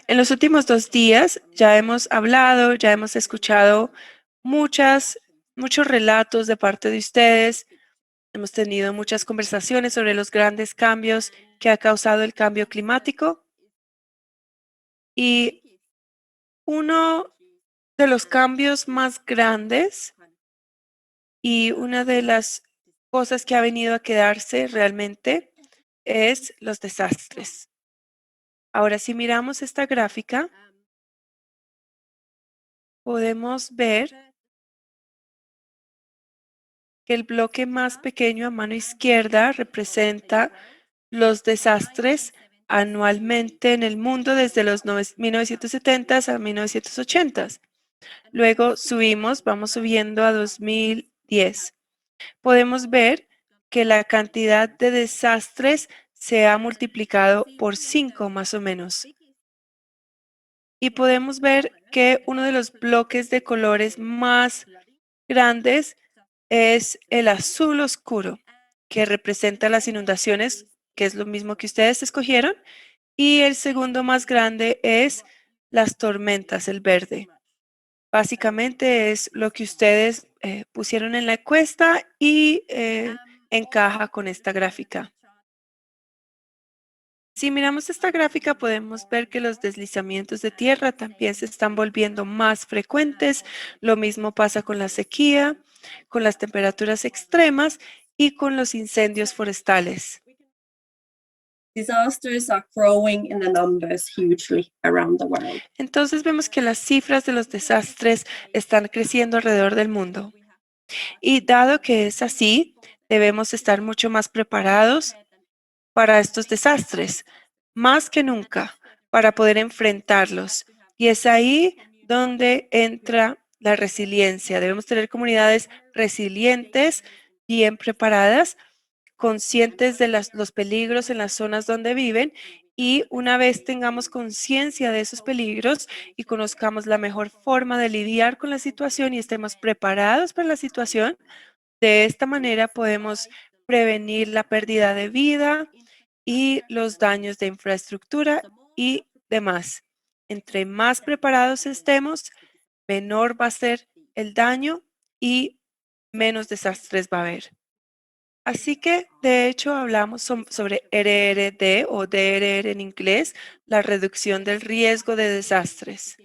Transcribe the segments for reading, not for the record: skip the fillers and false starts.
En los últimos 2 días ya hemos hablado, ya hemos escuchado muchos relatos de parte de ustedes. Hemos tenido muchas conversaciones sobre los grandes cambios que ha causado el cambio climático. Y uno de los cambios más grandes y una de las cosas que ha venido a quedarse realmente es los desastres. Ahora, si miramos esta gráfica, podemos ver que el bloque más pequeño a mano izquierda representa los desastres anualmente en el mundo desde los 1970s a 1980s. Luego vamos subiendo a 2010. Podemos ver que la cantidad de desastres se ha multiplicado por 5 más o menos. Y podemos ver que uno de los bloques de colores más grandes es el azul oscuro, que representa las inundaciones, que es lo mismo que ustedes escogieron. Y el segundo más grande es las tormentas, el verde. Básicamente es lo que ustedes pusieron en la encuesta y encaja con esta gráfica. Si miramos esta gráfica, podemos ver que los deslizamientos de tierra también se están volviendo más frecuentes. Lo mismo pasa con la sequía, con las temperaturas extremas y con los incendios forestales. Disasters are growing in the numbers hugely around the world. Entonces vemos que las cifras de los desastres están creciendo alrededor del mundo. Y dado que es así, debemos estar mucho más preparados para estos desastres, más que nunca, para poder enfrentarlos. Y es ahí donde entra la resiliencia. Debemos tener comunidades resilientes, bien preparadas, conscientes de los peligros en las zonas donde viven, y una vez tengamos conciencia de esos peligros y conozcamos la mejor forma de lidiar con la situación y estemos preparados para la situación, de esta manera podemos prevenir la pérdida de vida y los daños de infraestructura y demás. Entre más preparados estemos, menor va a ser el daño y menos desastres va a haber. Así que, de hecho, hablamos sobre RRD o DRR en inglés, la reducción del riesgo de desastres.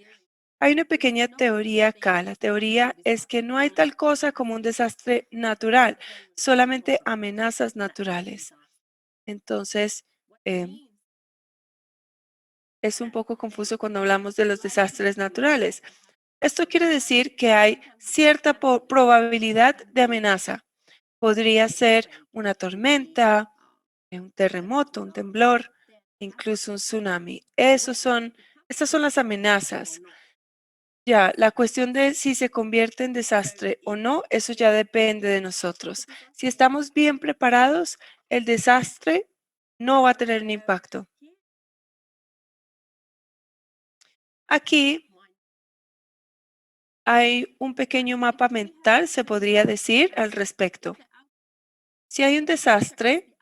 Hay una pequeña teoría acá. La teoría es que no hay tal cosa como un desastre natural, solamente amenazas naturales. Entonces, es un poco confuso cuando hablamos de los desastres naturales. Esto quiere decir que hay cierta probabilidad de amenaza. Podría ser una tormenta, un terremoto, un temblor, incluso un tsunami. Estas son las amenazas. Ya, la cuestión de si se convierte en desastre o no, eso ya depende de nosotros. Si estamos bien preparados, el desastre no va a tener un impacto. Aquí hay un pequeño mapa mental, se podría decir, al respecto. Si hay un desastre,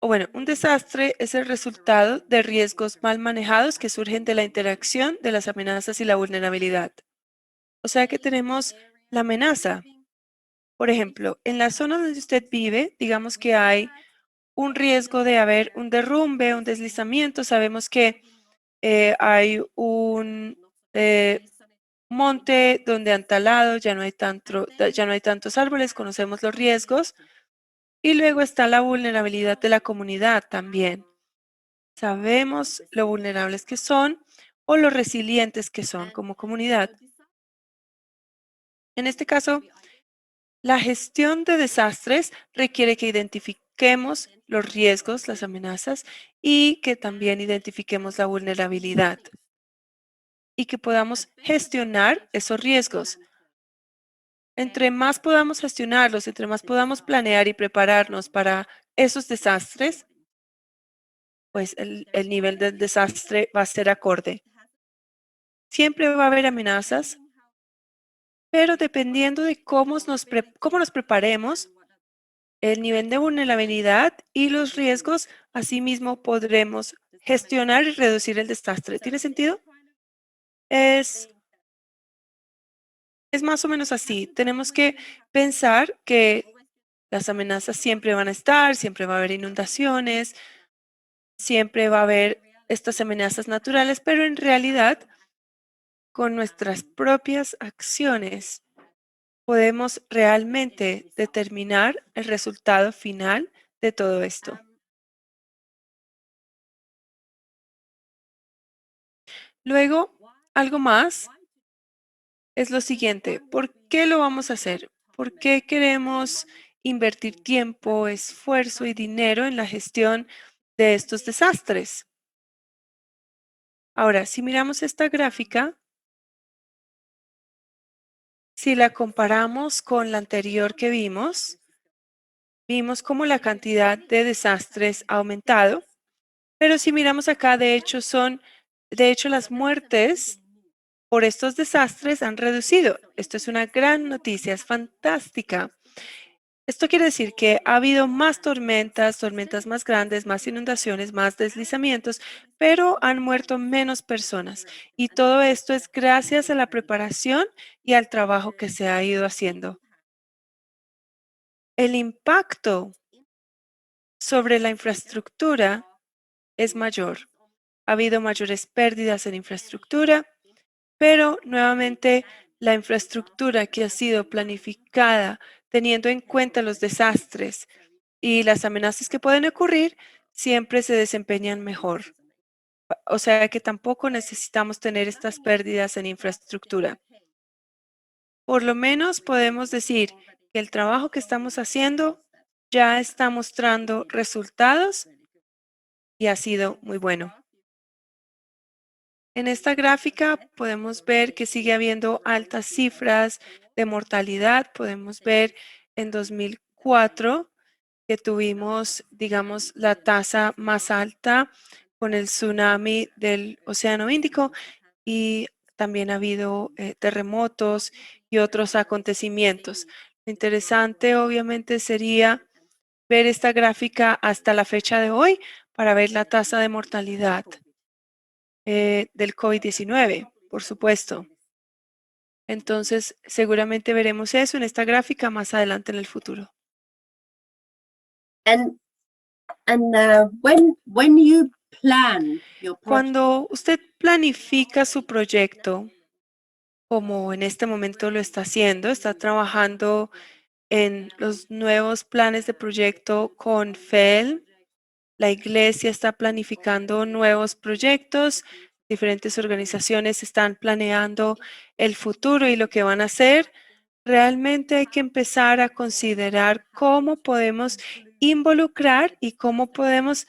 un desastre es el resultado de riesgos mal manejados que surgen de la interacción de las amenazas y la vulnerabilidad. O sea que tenemos la amenaza. Por ejemplo, en la zona donde usted vive, digamos que hay un riesgo de haber un derrumbe, un deslizamiento. Sabemos que hay un monte donde han talado, ya no hay tantos árboles, conocemos los riesgos. Y luego está la vulnerabilidad de la comunidad también. Sabemos lo vulnerables que son o lo resilientes que son como comunidad. En este caso, la gestión de desastres requiere que identifiquemos los riesgos, las amenazas y que también identifiquemos la vulnerabilidad y que podamos gestionar esos riesgos. Entre más podamos gestionarlos, entre más podamos planear y prepararnos para esos desastres, pues el nivel del desastre va a ser acorde. Siempre va a haber amenazas, pero dependiendo de cómo nos preparemos, el nivel de vulnerabilidad y los riesgos, asimismo podremos gestionar y reducir el desastre. ¿Tiene sentido? Es, es más o menos así. Tenemos que pensar que las amenazas siempre van a estar, siempre va a haber inundaciones, siempre va a haber estas amenazas naturales, pero en realidad, con nuestras propias acciones, podemos realmente determinar el resultado final de todo esto. Luego, algo más es lo siguiente, ¿por qué lo vamos a hacer? ¿Por qué queremos invertir tiempo, esfuerzo y dinero en la gestión de estos desastres? Ahora, si miramos esta gráfica, si la comparamos con la anterior que vimos cómo la cantidad de desastres ha aumentado, pero si miramos acá, de hecho, las muertes por estos desastres han reducido. Esto es una gran noticia, es fantástica. Esto quiere decir que ha habido más tormentas, tormentas más grandes, más inundaciones, más deslizamientos, pero han muerto menos personas. Y todo esto es gracias a la preparación y al trabajo que se ha ido haciendo. El impacto sobre la infraestructura es mayor. Ha habido mayores pérdidas en infraestructura, pero nuevamente la infraestructura que ha sido planificada teniendo en cuenta los desastres y las amenazas que pueden ocurrir, siempre se desempeñan mejor. O sea que tampoco necesitamos tener estas pérdidas en infraestructura. Por lo menos podemos decir que el trabajo que estamos haciendo ya está mostrando resultados y ha sido muy bueno. En esta gráfica podemos ver que sigue habiendo altas cifras de mortalidad. Podemos ver en 2004 que tuvimos, digamos, la tasa más alta con el tsunami del Océano Índico y también ha habido terremotos y otros acontecimientos. Lo interesante, obviamente, sería ver esta gráfica hasta la fecha de hoy para ver la tasa de mortalidad del COVID-19, por supuesto. Entonces, seguramente veremos eso en esta gráfica más adelante en el futuro. And when you plan your project, Cuando usted planifica su proyecto, como en este momento lo está haciendo, está trabajando en los nuevos planes de proyecto con FEL. La iglesia está planificando nuevos proyectos, diferentes organizaciones están planeando el futuro y lo que van a hacer. Realmente hay que empezar a considerar cómo podemos involucrar y cómo podemos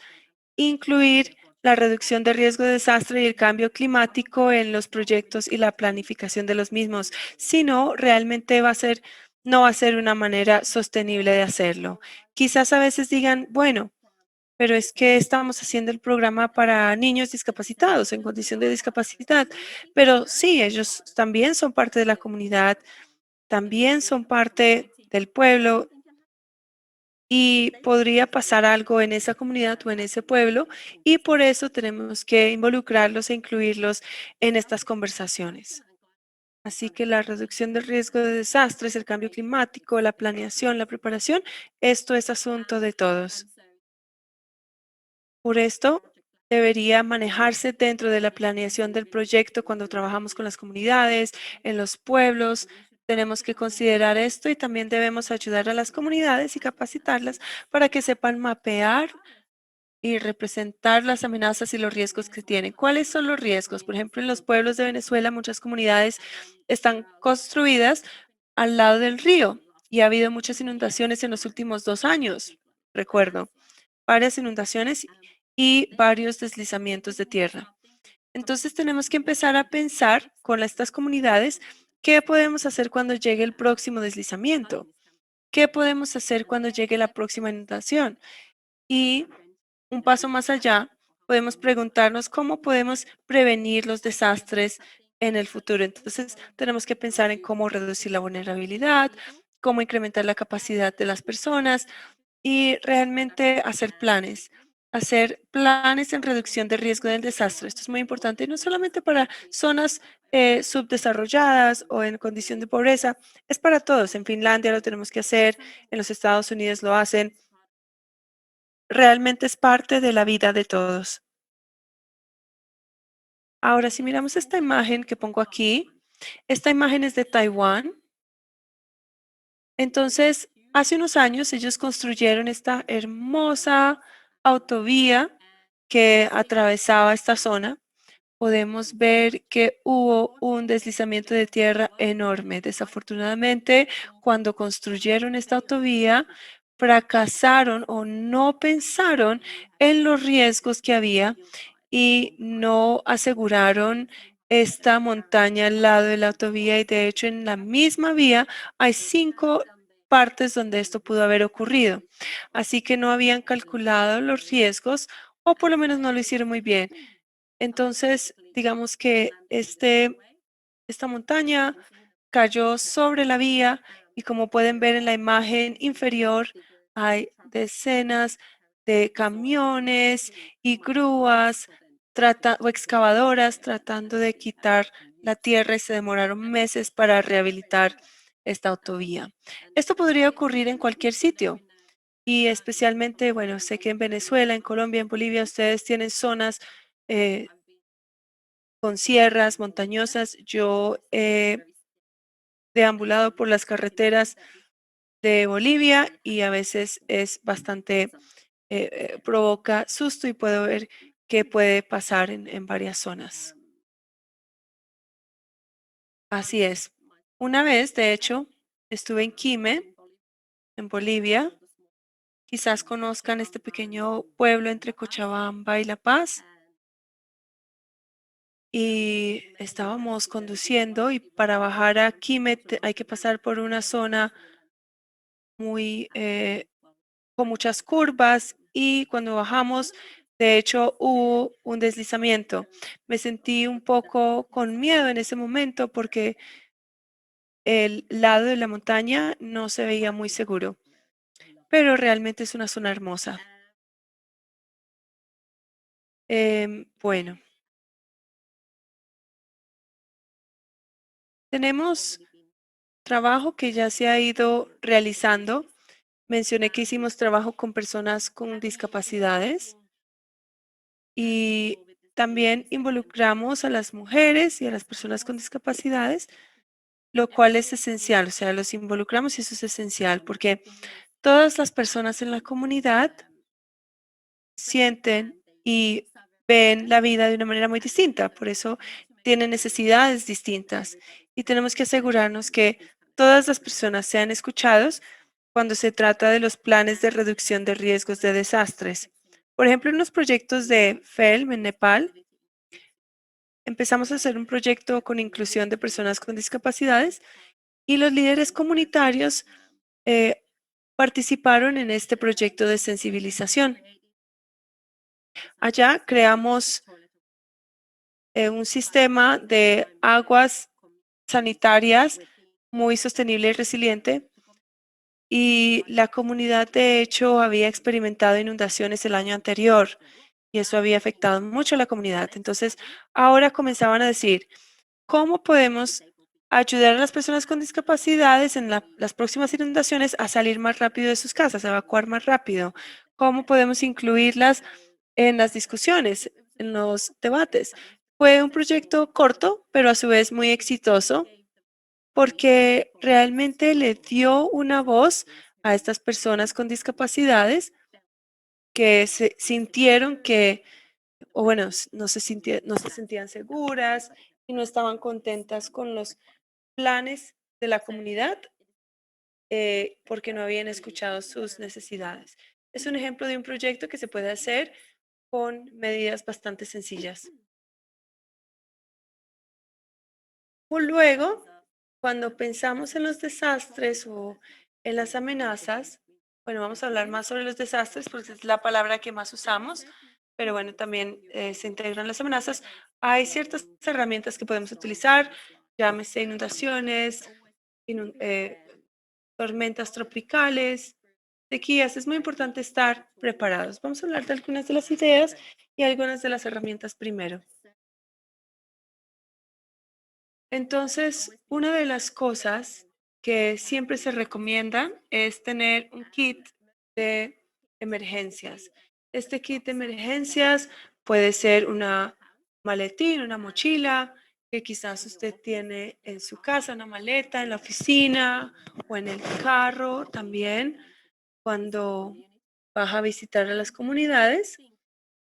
incluir la reducción de riesgo de desastre y el cambio climático en los proyectos y la planificación de los mismos. Si no, realmente no va a ser una manera sostenible de hacerlo. Quizás a veces digan, bueno, pero es que estamos haciendo el programa para niños discapacitados en condición de discapacidad. Pero sí, ellos también son parte de la comunidad, también son parte del pueblo y podría pasar algo en esa comunidad o en ese pueblo y por eso tenemos que involucrarlos e incluirlos en estas conversaciones. Así que la reducción del riesgo de desastres, el cambio climático, la planeación, la preparación, esto es asunto de todos. Por esto, debería manejarse dentro de la planeación del proyecto cuando trabajamos con las comunidades, en los pueblos. Tenemos que considerar esto y también debemos ayudar a las comunidades y capacitarlas para que sepan mapear y representar las amenazas y los riesgos que tienen. ¿Cuáles son los riesgos? Por ejemplo, en los pueblos de Venezuela, muchas comunidades están construidas al lado del río y ha habido muchas inundaciones en los últimos 2 años, recuerdo varias inundaciones y varios deslizamientos de tierra. Entonces tenemos que empezar a pensar con estas comunidades qué podemos hacer cuando llegue el próximo deslizamiento, qué podemos hacer cuando llegue la próxima inundación. Y un paso más allá, podemos preguntarnos cómo podemos prevenir los desastres en el futuro. Entonces tenemos que pensar en cómo reducir la vulnerabilidad, cómo incrementar la capacidad de las personas, y realmente hacer planes en reducción de riesgo del desastre. Esto es muy importante, no solamente para zonas subdesarrolladas o en condición de pobreza. Es para todos. En Finlandia lo tenemos que hacer, en los Estados Unidos lo hacen. Realmente es parte de la vida de todos. Ahora, si miramos esta imagen que pongo aquí, esta imagen es de Taiwán. Entonces, hace unos años ellos construyeron esta hermosa autovía que atravesaba esta zona. Podemos ver que hubo un deslizamiento de tierra enorme. Desafortunadamente, cuando construyeron esta autovía, fracasaron o no pensaron en los riesgos que había y no aseguraron esta montaña al lado de la autovía y de hecho en la misma vía hay 5 partes donde esto pudo haber ocurrido. Así que no habían calculado los riesgos o por lo menos no lo hicieron muy bien. Entonces, digamos que esta montaña cayó sobre la vía y como pueden ver en la imagen inferior, hay decenas de camiones y grúas o excavadoras tratando de quitar la tierra y se demoraron meses para rehabilitar esta autovía. Esto podría ocurrir en cualquier sitio y especialmente, bueno, sé que en Venezuela, en Colombia, en Bolivia, ustedes tienen zonas eh, con sierras montañosas. Yo he deambulado por las carreteras de Bolivia y a veces es bastante, provoca susto y puedo ver qué puede pasar en varias zonas. Así es. Una vez, de hecho, estuve en Quime, en Bolivia. Quizás conozcan este pequeño pueblo entre Cochabamba y La Paz. Y estábamos conduciendo y para bajar a Quime hay que pasar por una zona muy con muchas curvas y cuando bajamos, de hecho, hubo un deslizamiento. Me sentí un poco con miedo en ese momento porque el lado de la montaña no se veía muy seguro, pero realmente es una zona hermosa. Bueno, tenemos trabajo que ya se ha ido realizando. Mencioné que hicimos trabajo con personas con discapacidades y también involucramos a las mujeres y a las personas con discapacidades, lo cual es esencial, o sea, los involucramos y eso es esencial porque todas las personas en la comunidad sienten y ven la vida de una manera muy distinta, por eso tienen necesidades distintas y tenemos que asegurarnos que todas las personas sean escuchados cuando se trata de los planes de reducción de riesgos de desastres. Por ejemplo, en los proyectos de FELM en Nepal, empezamos a hacer un proyecto con inclusión de personas con discapacidades y los líderes comunitarios eh, participaron en este proyecto de sensibilización. Allá creamos un sistema de aguas sanitarias muy sostenible y resiliente y la comunidad de hecho había experimentado inundaciones el año anterior y eso había afectado mucho a la comunidad. Entonces, ahora comenzaban a decir, ¿cómo podemos ayudar a las personas con discapacidades en las próximas inundaciones a salir más rápido de sus casas, a evacuar más rápido? ¿Cómo podemos incluirlas en las discusiones, en los debates? Fue un proyecto corto, pero a su vez muy exitoso, porque realmente le dio una voz a estas personas con discapacidades que se sintieron que, o bueno, no se sentían seguras y no estaban contentas con los planes de la comunidad porque no habían escuchado sus necesidades. Es un ejemplo de un proyecto que se puede hacer con medidas bastante sencillas. O luego, cuando pensamos en los desastres o en las amenazas, bueno, vamos a hablar más sobre los desastres porque es la palabra que más usamos, pero bueno, también se integran las amenazas. Hay ciertas herramientas que podemos utilizar, llámese inundaciones, tormentas tropicales, sequías. Es muy importante estar preparados. Vamos a hablar de algunas de las ideas y algunas de las herramientas primero. Entonces, una de las cosas que siempre se recomienda es tener un kit de emergencias. Este kit de emergencias puede ser una maletín, una mochila que quizás usted tiene en su casa, una maleta en la oficina o en el carro también cuando vas a visitar a las comunidades.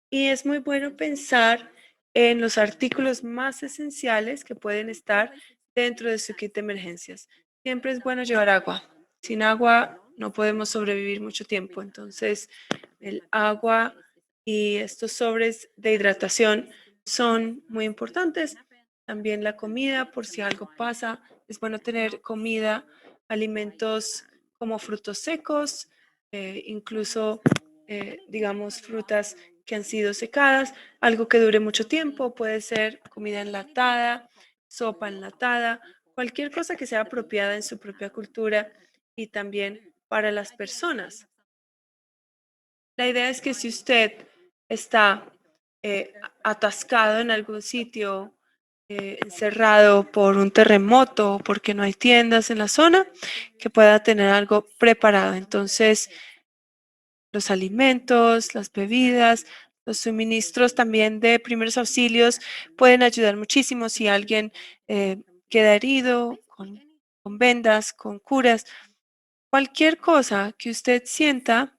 Y es muy bueno pensar en los artículos más esenciales que pueden estar dentro de su kit de emergencias. Siempre es bueno llevar agua. Sin agua no podemos sobrevivir mucho tiempo. Entonces, el agua y estos sobres de hidratación son muy importantes. También la comida, por si algo pasa, es bueno tener comida, alimentos como frutos secos, incluso, digamos, frutas que han sido secadas, algo que dure mucho tiempo, puede ser comida enlatada, sopa enlatada, cualquier cosa que sea apropiada en su propia cultura y también para las personas. La idea es que si usted está atascado en algún sitio, encerrado por un terremoto o porque no hay tiendas en la zona, que pueda tener algo preparado. Entonces, los alimentos, las bebidas, los suministros también de primeros auxilios pueden ayudar muchísimo si alguien queda herido con vendas, con curas, cualquier cosa que usted sienta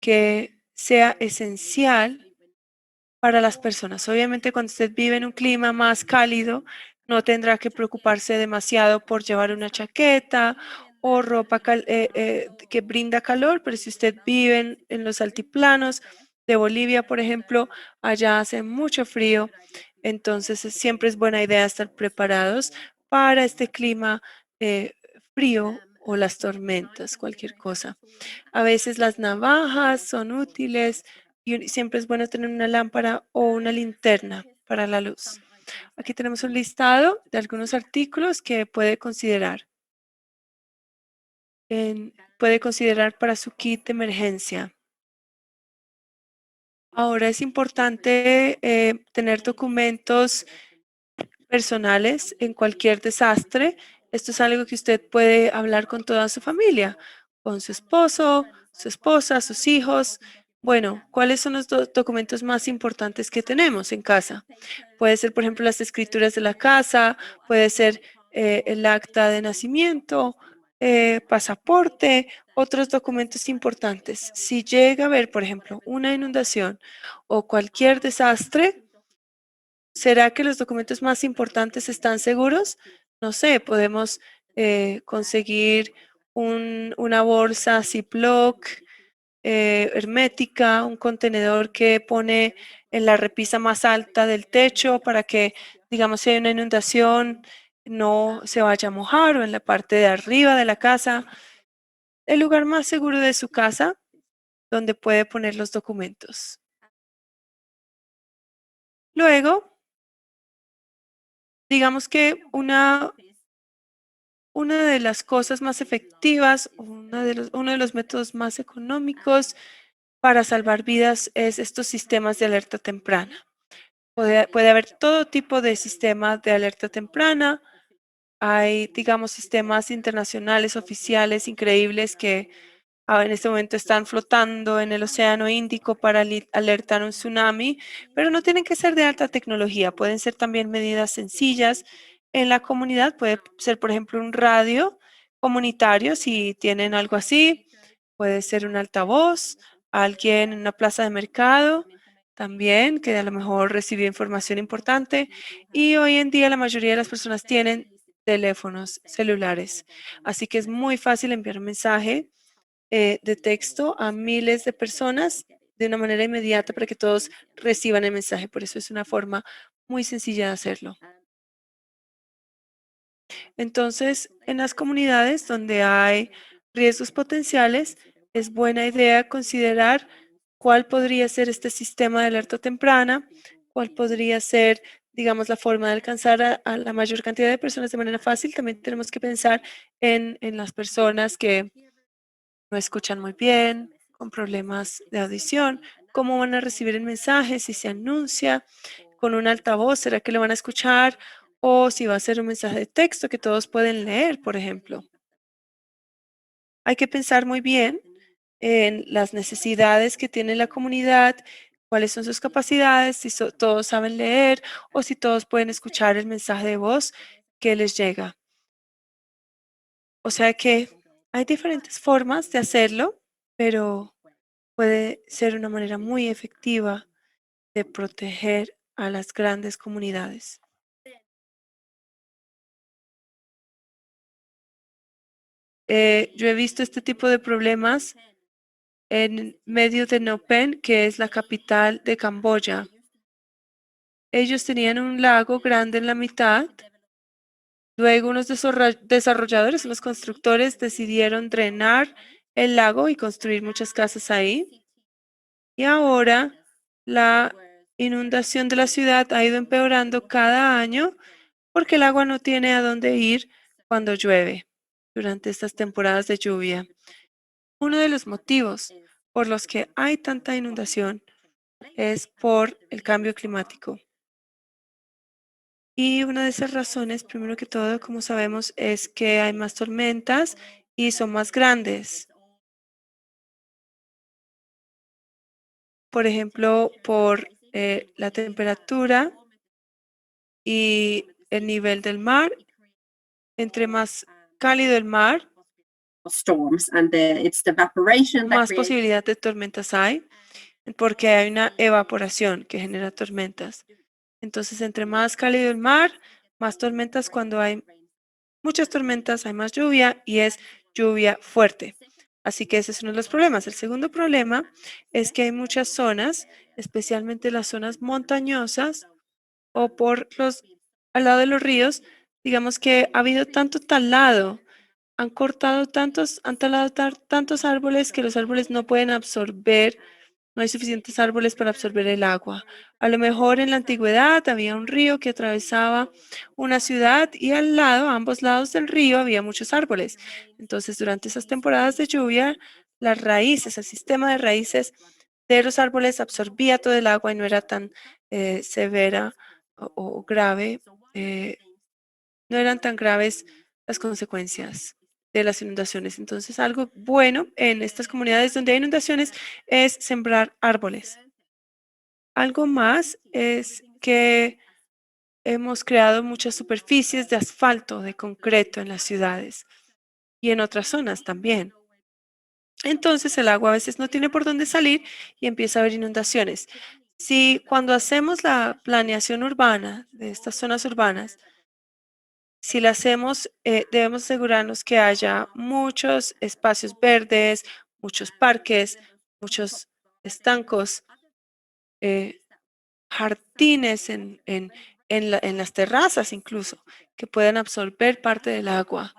que sea esencial para las personas. Obviamente, cuando usted vive en un clima más cálido, no tendrá que preocuparse demasiado por llevar una chaqueta o ropa que brinda calor, pero si usted vive en los altiplanos de Bolivia, por ejemplo, allá hace mucho frío, entonces siempre es buena idea estar preparados para este clima eh, frío o las tormentas, cualquier cosa. A veces las navajas son útiles y siempre es bueno tener una lámpara o una linterna para la luz. Aquí tenemos un listado de algunos artículos que puede considerar para su kit de emergencia. Ahora es importante tener documentos personales en cualquier desastre. Esto es algo que usted puede hablar con toda su familia, con su esposo, su esposa, sus hijos. Bueno, ¿cuáles son los documentos más importantes que tenemos en casa? Puede ser, por ejemplo, las escrituras de la casa, puede ser el acta de nacimiento, pasaporte, otros documentos importantes. Si llega a haber, por ejemplo, una inundación o cualquier desastre, ¿será que los documentos más importantes están seguros? No sé, podemos conseguir una bolsa Ziploc hermética, un contenedor que pone en la repisa más alta del techo para que, digamos, si hay una inundación, no se vaya a mojar o en la parte de arriba de la casa, el lugar más seguro de su casa donde puede poner los documentos. Luego, digamos que una de las cosas más efectivas, uno de los métodos más económicos para salvar vidas es estos sistemas de alerta temprana. Puede haber todo tipo de sistemas de alerta temprana. Hay, digamos, sistemas internacionales oficiales increíbles que en este momento están flotando en el Océano Índico para alertar un tsunami, pero no tienen que ser de alta tecnología, pueden ser también medidas sencillas. En la comunidad puede ser, por ejemplo, un radio comunitario, si tienen algo así, puede ser un altavoz, alguien en una plaza de mercado también, que a lo mejor recibió información importante. Y hoy en día la mayoría de las personas tienen teléfonos celulares, así que es muy fácil enviar un mensaje de texto a miles de personas de una manera inmediata para que todos reciban el mensaje. Por eso es una forma muy sencilla de hacerlo. Entonces, en las comunidades donde hay riesgos potenciales, es buena idea considerar cuál podría ser este sistema de alerta temprana, cuál podría ser, digamos, la forma de alcanzar a la mayor cantidad de personas de manera fácil. También tenemos que pensar en las personas que no escuchan muy bien, con problemas de audición, cómo van a recibir el mensaje, si se anuncia con un altavoz, ¿será que lo van a escuchar? o si va a ser un mensaje de texto que todos pueden leer, por ejemplo. Hay que pensar muy bien en las necesidades que tiene la comunidad, cuáles son sus capacidades, si todos saben leer o si todos pueden escuchar el mensaje de voz que les llega. O sea que hay diferentes formas de hacerlo, pero puede ser una manera muy efectiva de proteger a las grandes comunidades. Yo he visto este tipo de problemas en medio de Phnom Penh, que es la capital de Camboya. Ellos tenían un lago grande en la mitad. Luego unos desarrolladores, unos constructores decidieron drenar el lago y construir muchas casas ahí. Y ahora la inundación de la ciudad ha ido empeorando cada año porque el agua no tiene a dónde ir cuando llueve durante estas temporadas de lluvia. Uno de los motivos por los que hay tanta inundación es por el cambio climático. Y una de esas razones, primero que todo, como sabemos, es que hay más tormentas y son más grandes. Por ejemplo, por la temperatura y el nivel del mar. Entre más cálido el mar, Storms, and it's the evaporation that más creates. posibilidad de tormentas hay, porque hay una evaporación que genera tormentas. Entonces, entre más cálido el mar, más tormentas. Cuando hay muchas tormentas, hay más lluvia y es lluvia fuerte. Así que ese es uno de los problemas. El segundo problema es que hay muchas zonas, especialmente las zonas montañosas o al lado de los ríos, digamos que ha habido tanto talado, han talado tantos árboles que los árboles no pueden absorber, no hay suficientes árboles para absorber el agua. A lo mejor en la antigüedad había un río que atravesaba una ciudad y al lado, a ambos lados del río, había muchos árboles. Entonces, durante esas temporadas de lluvia, las raíces, el sistema de raíces de los árboles absorbía todo el agua y no era tan severa o grave. No eran tan graves las consecuencias de las inundaciones. Entonces, algo bueno en estas comunidades donde hay inundaciones es sembrar árboles. Algo más es que hemos creado muchas superficies de asfalto, de concreto en las ciudades y en otras zonas también. Entonces, el agua a veces no tiene por dónde salir y empieza a haber inundaciones. Si cuando hacemos la planeación urbana de estas zonas urbanas, si la hacemos, debemos asegurarnos que haya muchos espacios verdes, muchos parques, muchos estancos, eh, jardines en las terrazas incluso, que puedan absorber parte del agua,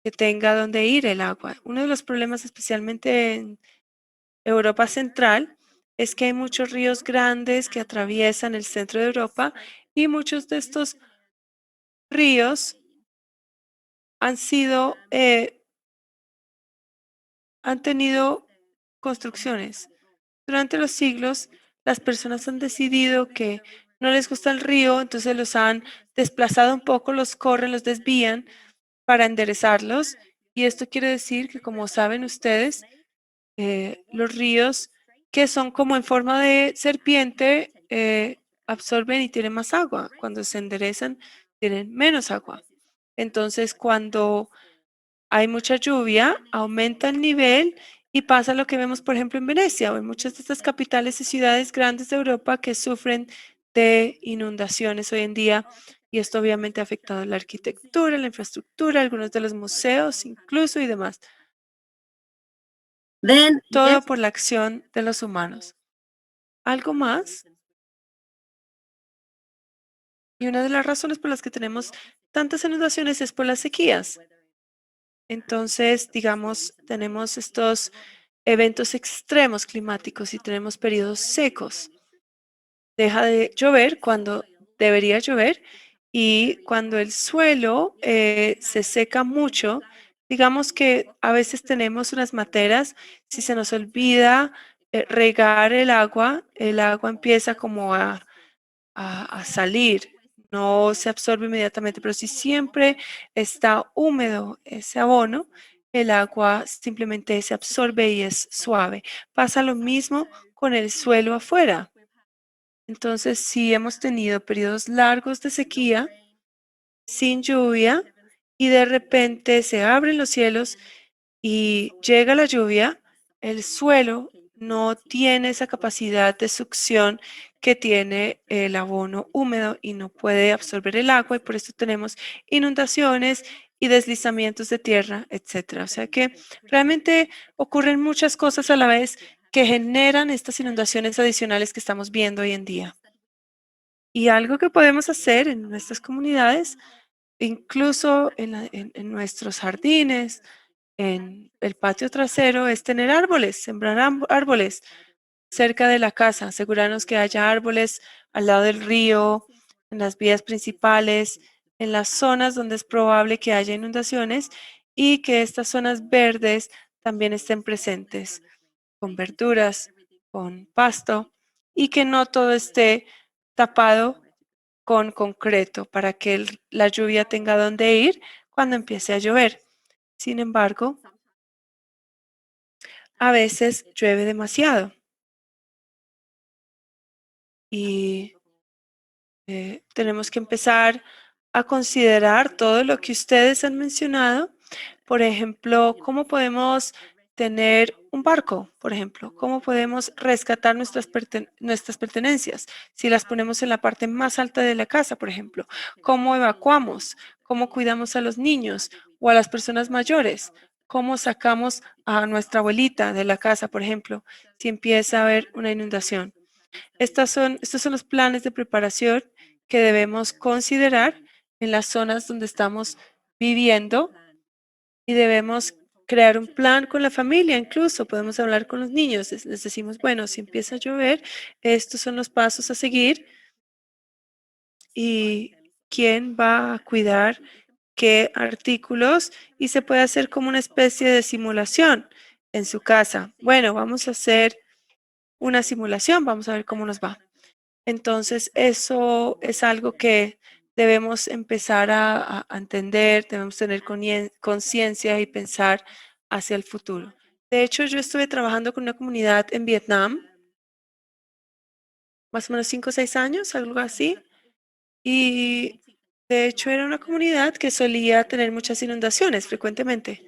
que tenga donde ir el agua. Uno de los problemas, especialmente en Europa Central, es que hay muchos ríos grandes que atraviesan el centro de Europa y muchos de estos ríos han sido han tenido construcciones. Durante los siglos, las personas han decidido que no les gusta el río, entonces los han desplazado un poco, los corren, los desvían para enderezarlos. Y esto quiere decir que, como saben ustedes, los ríos que son como en forma de serpiente absorben y tienen más agua. Cuando se enderezan, tienen menos agua. Entonces, cuando hay mucha lluvia, aumenta el nivel y pasa lo que vemos, por ejemplo, en Venecia o en muchas de estas capitales y ciudades grandes de Europa que sufren de inundaciones hoy en día. Y esto obviamente ha afectado la arquitectura, la infraestructura, algunos de los museos incluso y demás. Then Todo yes, por la acción de los humanos. ¿Algo más? Y una de las razones por las que tenemos tantas inundaciones es por las sequías. Entonces, digamos, tenemos estos eventos extremos climáticos y tenemos periodos secos. Deja de llover cuando debería llover y cuando el suelo se seca mucho, digamos que a veces tenemos unas materas, si se nos olvida regar el agua empieza como a salir. no se absorbe inmediatamente, pero si siempre está húmedo ese abono, el agua simplemente se absorbe y es suave. Pasa lo mismo con el suelo afuera. Entonces, si hemos tenido periodos largos de sequía, sin lluvia, y de repente se abren los cielos y llega la lluvia, el suelo no tiene esa capacidad de succión que tiene el abono húmedo y no puede absorber el agua y por eso tenemos inundaciones y deslizamientos de tierra, etcétera. O sea que realmente ocurren muchas cosas a la vez que generan estas inundaciones adicionales que estamos viendo hoy en día. Y algo que podemos hacer en nuestras comunidades, incluso en nuestros jardines, en el patio trasero, es tener árboles, sembrar árboles cerca de la casa, asegurarnos que haya árboles al lado del río, en las vías principales, en las zonas donde es probable que haya inundaciones y que estas zonas verdes también estén presentes con verduras, con pasto y que no todo esté tapado con concreto para que la lluvia tenga dónde ir cuando empiece a llover. Sin embargo, a veces llueve demasiado y tenemos que empezar a considerar todo lo que ustedes han mencionado. Por ejemplo, cómo podemos tener un barco, por ejemplo, cómo podemos rescatar nuestras pertenencias si las ponemos en la parte más alta de la casa, por ejemplo, cómo evacuamos, cómo cuidamos a los niños o a las personas mayores, cómo sacamos a nuestra abuelita de la casa, por ejemplo, si empieza a haber una inundación. Estos son los planes de preparación que debemos considerar en las zonas donde estamos viviendo y debemos crear un plan con la familia, incluso podemos hablar con los niños, les decimos, bueno, si empieza a llover, estos son los pasos a seguir y quién va a cuidar qué artículos y se puede hacer como una especie de simulación en su casa. Bueno, vamos a hacer una simulación, vamos a ver cómo nos va. Entonces, eso es algo que debemos empezar a entender, debemos tener conciencia y pensar hacia el futuro. De hecho, yo estuve trabajando con una comunidad en Vietnam, más o menos 5 o 6 años, algo así, y de hecho era una comunidad que solía tener muchas inundaciones frecuentemente.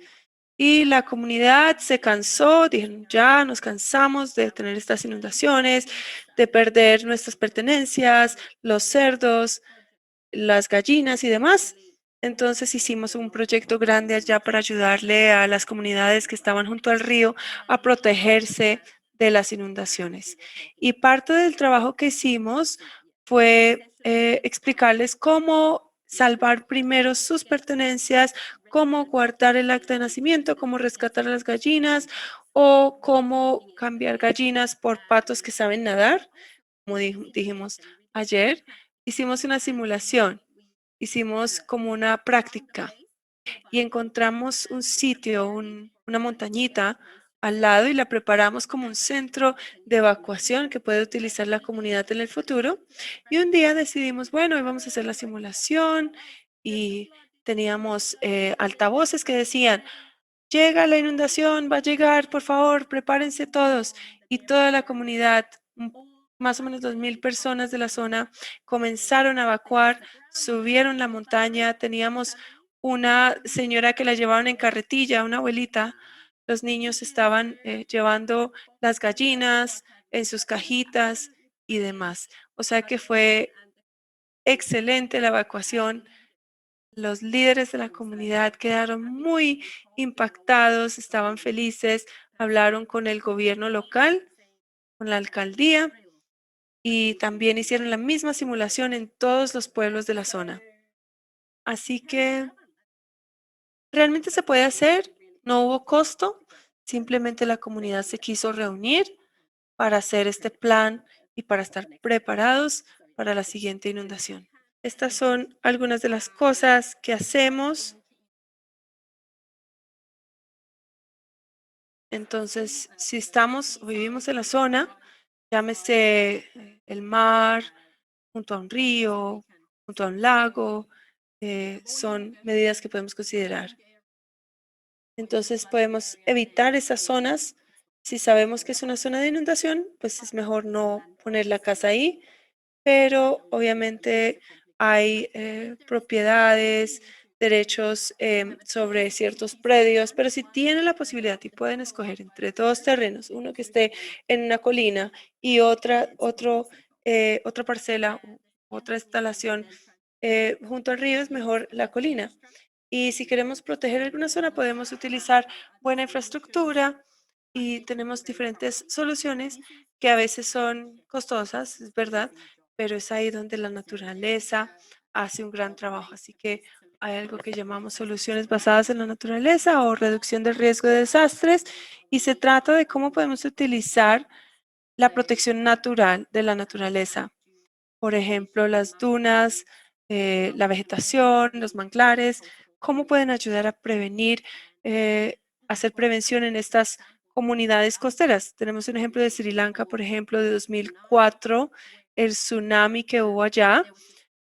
Y la comunidad se cansó, dijeron, ya nos cansamos de tener estas inundaciones, de perder nuestras pertenencias, los cerdos, las gallinas y demás. Entonces hicimos un proyecto grande allá para ayudarle a las comunidades que estaban junto al río a protegerse de las inundaciones. Y parte del trabajo que hicimos fue explicarles cómo salvar primero sus pertenencias, cómo guardar el acta de nacimiento, cómo rescatar a las gallinas o cómo cambiar gallinas por patos que saben nadar, como dijimos ayer. Hicimos una simulación, hicimos como una práctica y encontramos un sitio, una montañita al lado y la preparamos como un centro de evacuación que puede utilizar la comunidad en el futuro. Y un día decidimos, bueno, hoy vamos a hacer la simulación y teníamos altavoces que decían, llega la inundación, va a llegar, por favor, prepárense todos. Y toda la comunidad, más o menos 2000 personas de la zona, comenzaron a evacuar, subieron la montaña. Teníamos una señora que la llevaban en carretilla, una abuelita. Los niños estaban llevando las gallinas en sus cajitas y demás. O sea que fue excelente la evacuación. Los líderes de la comunidad quedaron muy impactados, estaban felices, hablaron con el gobierno local, con la alcaldía y también hicieron la misma simulación en todos los pueblos de la zona. Así que realmente se puede hacer, no hubo costo, simplemente la comunidad se quiso reunir para hacer este plan y para estar preparados para la siguiente inundación. Estas son algunas de las cosas que hacemos. Entonces, si estamos o vivimos en la zona, llámese el mar, junto a un río, junto a un lago, son medidas que podemos considerar. Entonces podemos evitar esas zonas. Si sabemos que es una zona de inundación, pues es mejor no poner la casa ahí, pero obviamente hay propiedades, derechos sobre ciertos predios, pero si tienen la posibilidad y pueden escoger entre dos terrenos, uno que esté en una colina y otra parcela, otra instalación junto al río, es mejor la colina. Y si queremos proteger alguna zona, podemos utilizar buena infraestructura y tenemos diferentes soluciones que a veces son costosas, es verdad, pero es ahí donde la naturaleza hace un gran trabajo. Así que hay algo que llamamos soluciones basadas en la naturaleza o reducción del riesgo de desastres y se trata de cómo podemos utilizar la protección natural de la naturaleza. Por ejemplo, las dunas, la vegetación, los manglares, cómo pueden ayudar a prevenir, hacer prevención en estas comunidades costeras. Tenemos un ejemplo de Sri Lanka, por ejemplo, de 2004, el tsunami que hubo allá,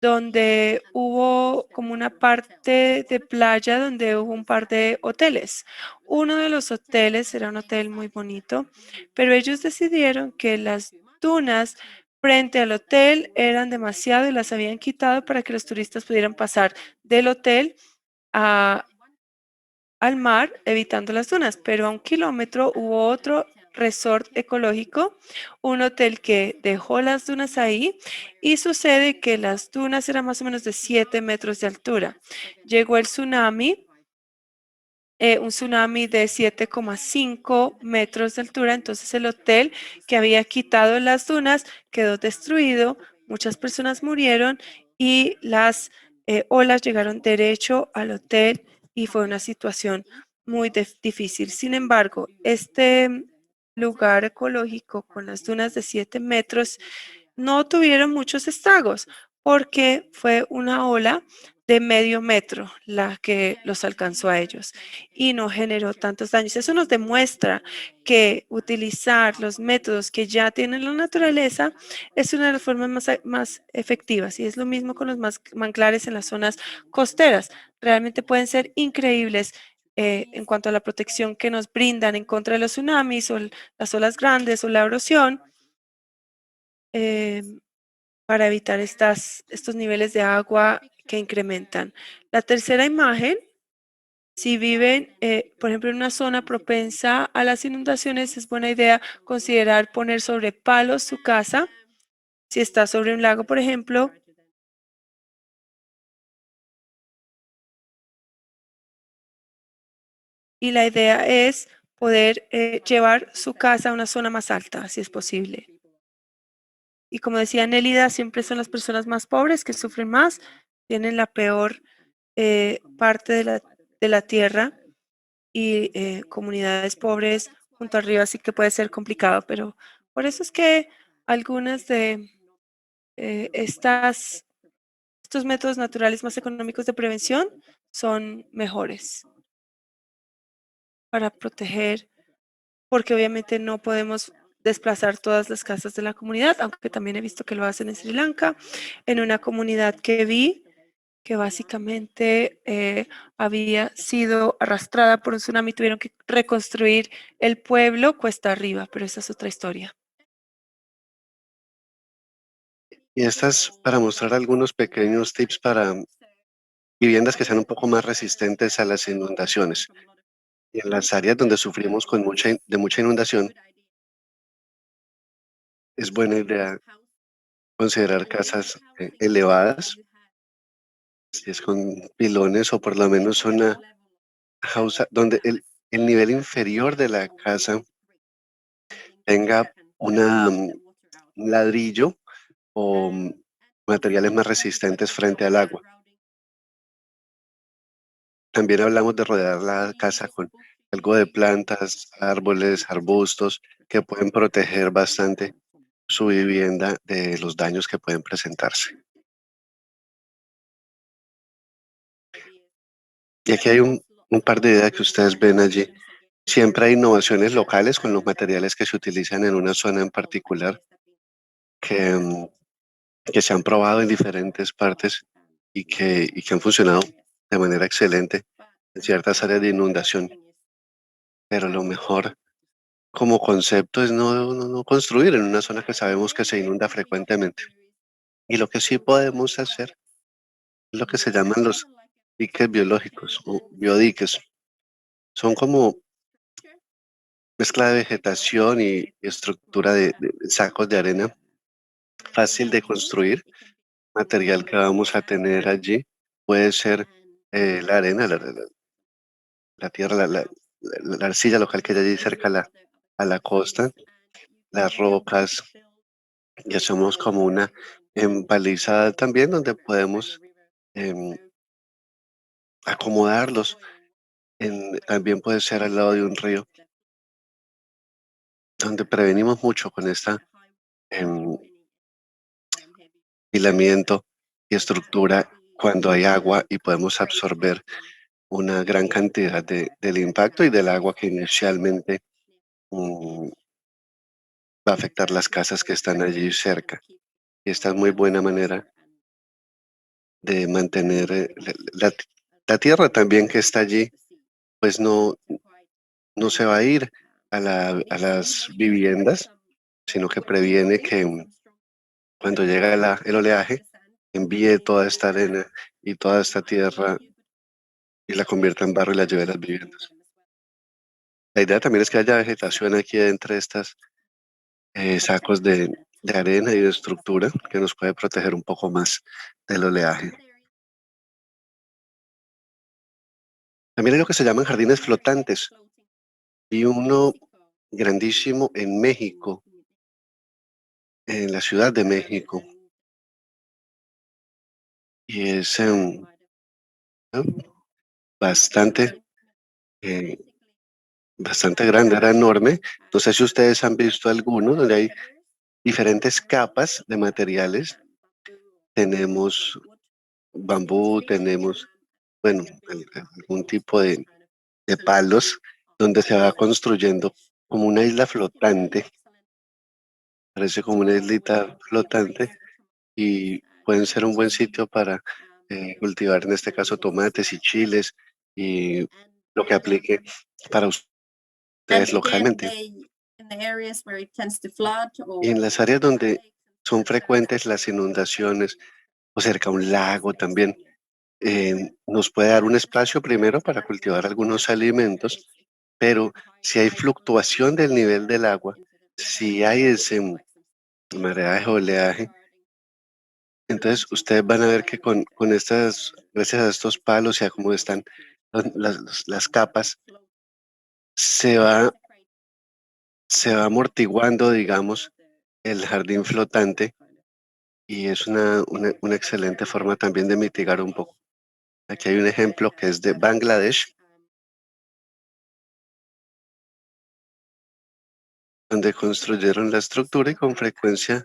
donde hubo como una parte de playa donde hubo un par de hoteles. Uno de los hoteles era un hotel muy bonito, pero ellos decidieron que las dunas frente al hotel eran demasiado y las habían quitado para que los turistas pudieran pasar del hotel a al mar, evitando las dunas, pero a 1 kilómetro hubo otro resort ecológico, un hotel que dejó las dunas ahí y sucede que las dunas eran más o menos de 7 metros de altura. Llegó el tsunami, un tsunami de 7,5 metros de altura, entonces el hotel que había quitado las dunas quedó destruido, muchas personas murieron y las olas llegaron derecho al hotel y fue una situación muy difícil. Sin embargo, este lugar ecológico con las dunas de 7 metros no tuvieron muchos estragos porque fue una ola de medio metro la que los alcanzó a ellos y no generó tantos daños. Eso nos demuestra que utilizar los métodos que ya tiene la naturaleza es una de las formas más efectivas y es lo mismo con los manglares en las zonas costeras. Realmente pueden ser increíbles en cuanto a la protección que nos brindan en contra de los tsunamis o las olas grandes o la erosión. em, para evitar estos niveles de agua que incrementan. La tercera imagen, si viven, por ejemplo, en una zona propensa a las inundaciones, es buena idea considerar poner sobre palos su casa. Si está sobre un lago, por ejemplo, y la idea es poder llevar su casa a una zona más alta, si es posible. Y como decía Nélida, siempre son las personas más pobres que sufren más, tienen la peor parte de la tierra y comunidades pobres junto arriba, así que puede ser complicado, pero por eso es que algunas de estos métodos naturales más económicos de prevención son mejores para proteger, porque obviamente no podemos desplazar todas las casas de la comunidad, aunque también he visto que lo hacen en Sri Lanka, en una comunidad que vi que básicamente había sido arrastrada por un tsunami, tuvieron que reconstruir el pueblo cuesta arriba, pero esa es otra historia. Y estas para mostrar algunos pequeños tips para viviendas que sean un poco más resistentes a las inundaciones. Y en las áreas donde sufrimos con mucha inundación, es buena idea considerar casas elevadas, si es con pilones o por lo menos una house donde el nivel inferior de la casa tenga un ladrillo o materiales más resistentes frente al agua. También hablamos de rodear la casa con algo de plantas, árboles, arbustos que pueden proteger bastante su vivienda de los daños que pueden presentarse. Y aquí hay un par de ideas que ustedes ven allí. Siempre hay innovaciones locales con los materiales que se utilizan en una zona en particular que que se han probado en diferentes partes y que han funcionado de manera excelente en ciertas áreas de inundación. Pero lo mejor como concepto es no construir en una zona que sabemos que se inunda frecuentemente. Y lo que sí podemos hacer es lo que se llaman los diques biológicos o biodiques. Son como mezcla de vegetación y estructura de sacos de arena fácil de construir. Material que vamos a tener allí puede ser la arena, la tierra, la arcilla local que hay allí cerca a la costa, las rocas, y hacemos como una empalizada también donde podemos em, acomodarlos. También puede ser al lado de un río, donde prevenimos mucho con esta em, hilamiento y estructura cuando hay agua y podemos absorber una gran cantidad del impacto y del agua que inicialmente mm, va a afectar las casas que están allí cerca. Y esta es muy buena manera de mantener la tierra también que está allí, pues no se va a ir a las viviendas, sino que previene que cuando llega el oleaje, envíe toda esta arena y toda esta tierra y la convierta en barro y la lleve a las viviendas. La idea también es que haya vegetación aquí entre estas sacos de arena y de estructura que nos puede proteger un poco más del oleaje. También hay lo que se llaman jardines flotantes y uno grandísimo en México, en la Ciudad de México, y es ¿no? bastante, eh, bastante grande, era enorme. No sé si ustedes han visto alguno donde hay diferentes capas de materiales. Tenemos bambú, tenemos, bueno, algún tipo de palos donde se va construyendo como una isla flotante, parece como una islita flotante y pueden ser un buen sitio para cultivar, en este caso, tomates y chiles y lo que aplique para ustedes localmente. Y en las áreas donde son frecuentes las inundaciones o cerca a un lago también, nos puede dar un espacio primero para cultivar algunos alimentos, pero si hay fluctuación del nivel del agua, si hay ese mareaje o oleaje, entonces ustedes van a ver que con estas, gracias a estos palos y a cómo están las capas, se va, se va amortiguando, digamos, el jardín flotante y es una excelente forma también de mitigar un poco. Aquí hay un ejemplo que es de Bangladesh, donde construyeron la estructura y con frecuencia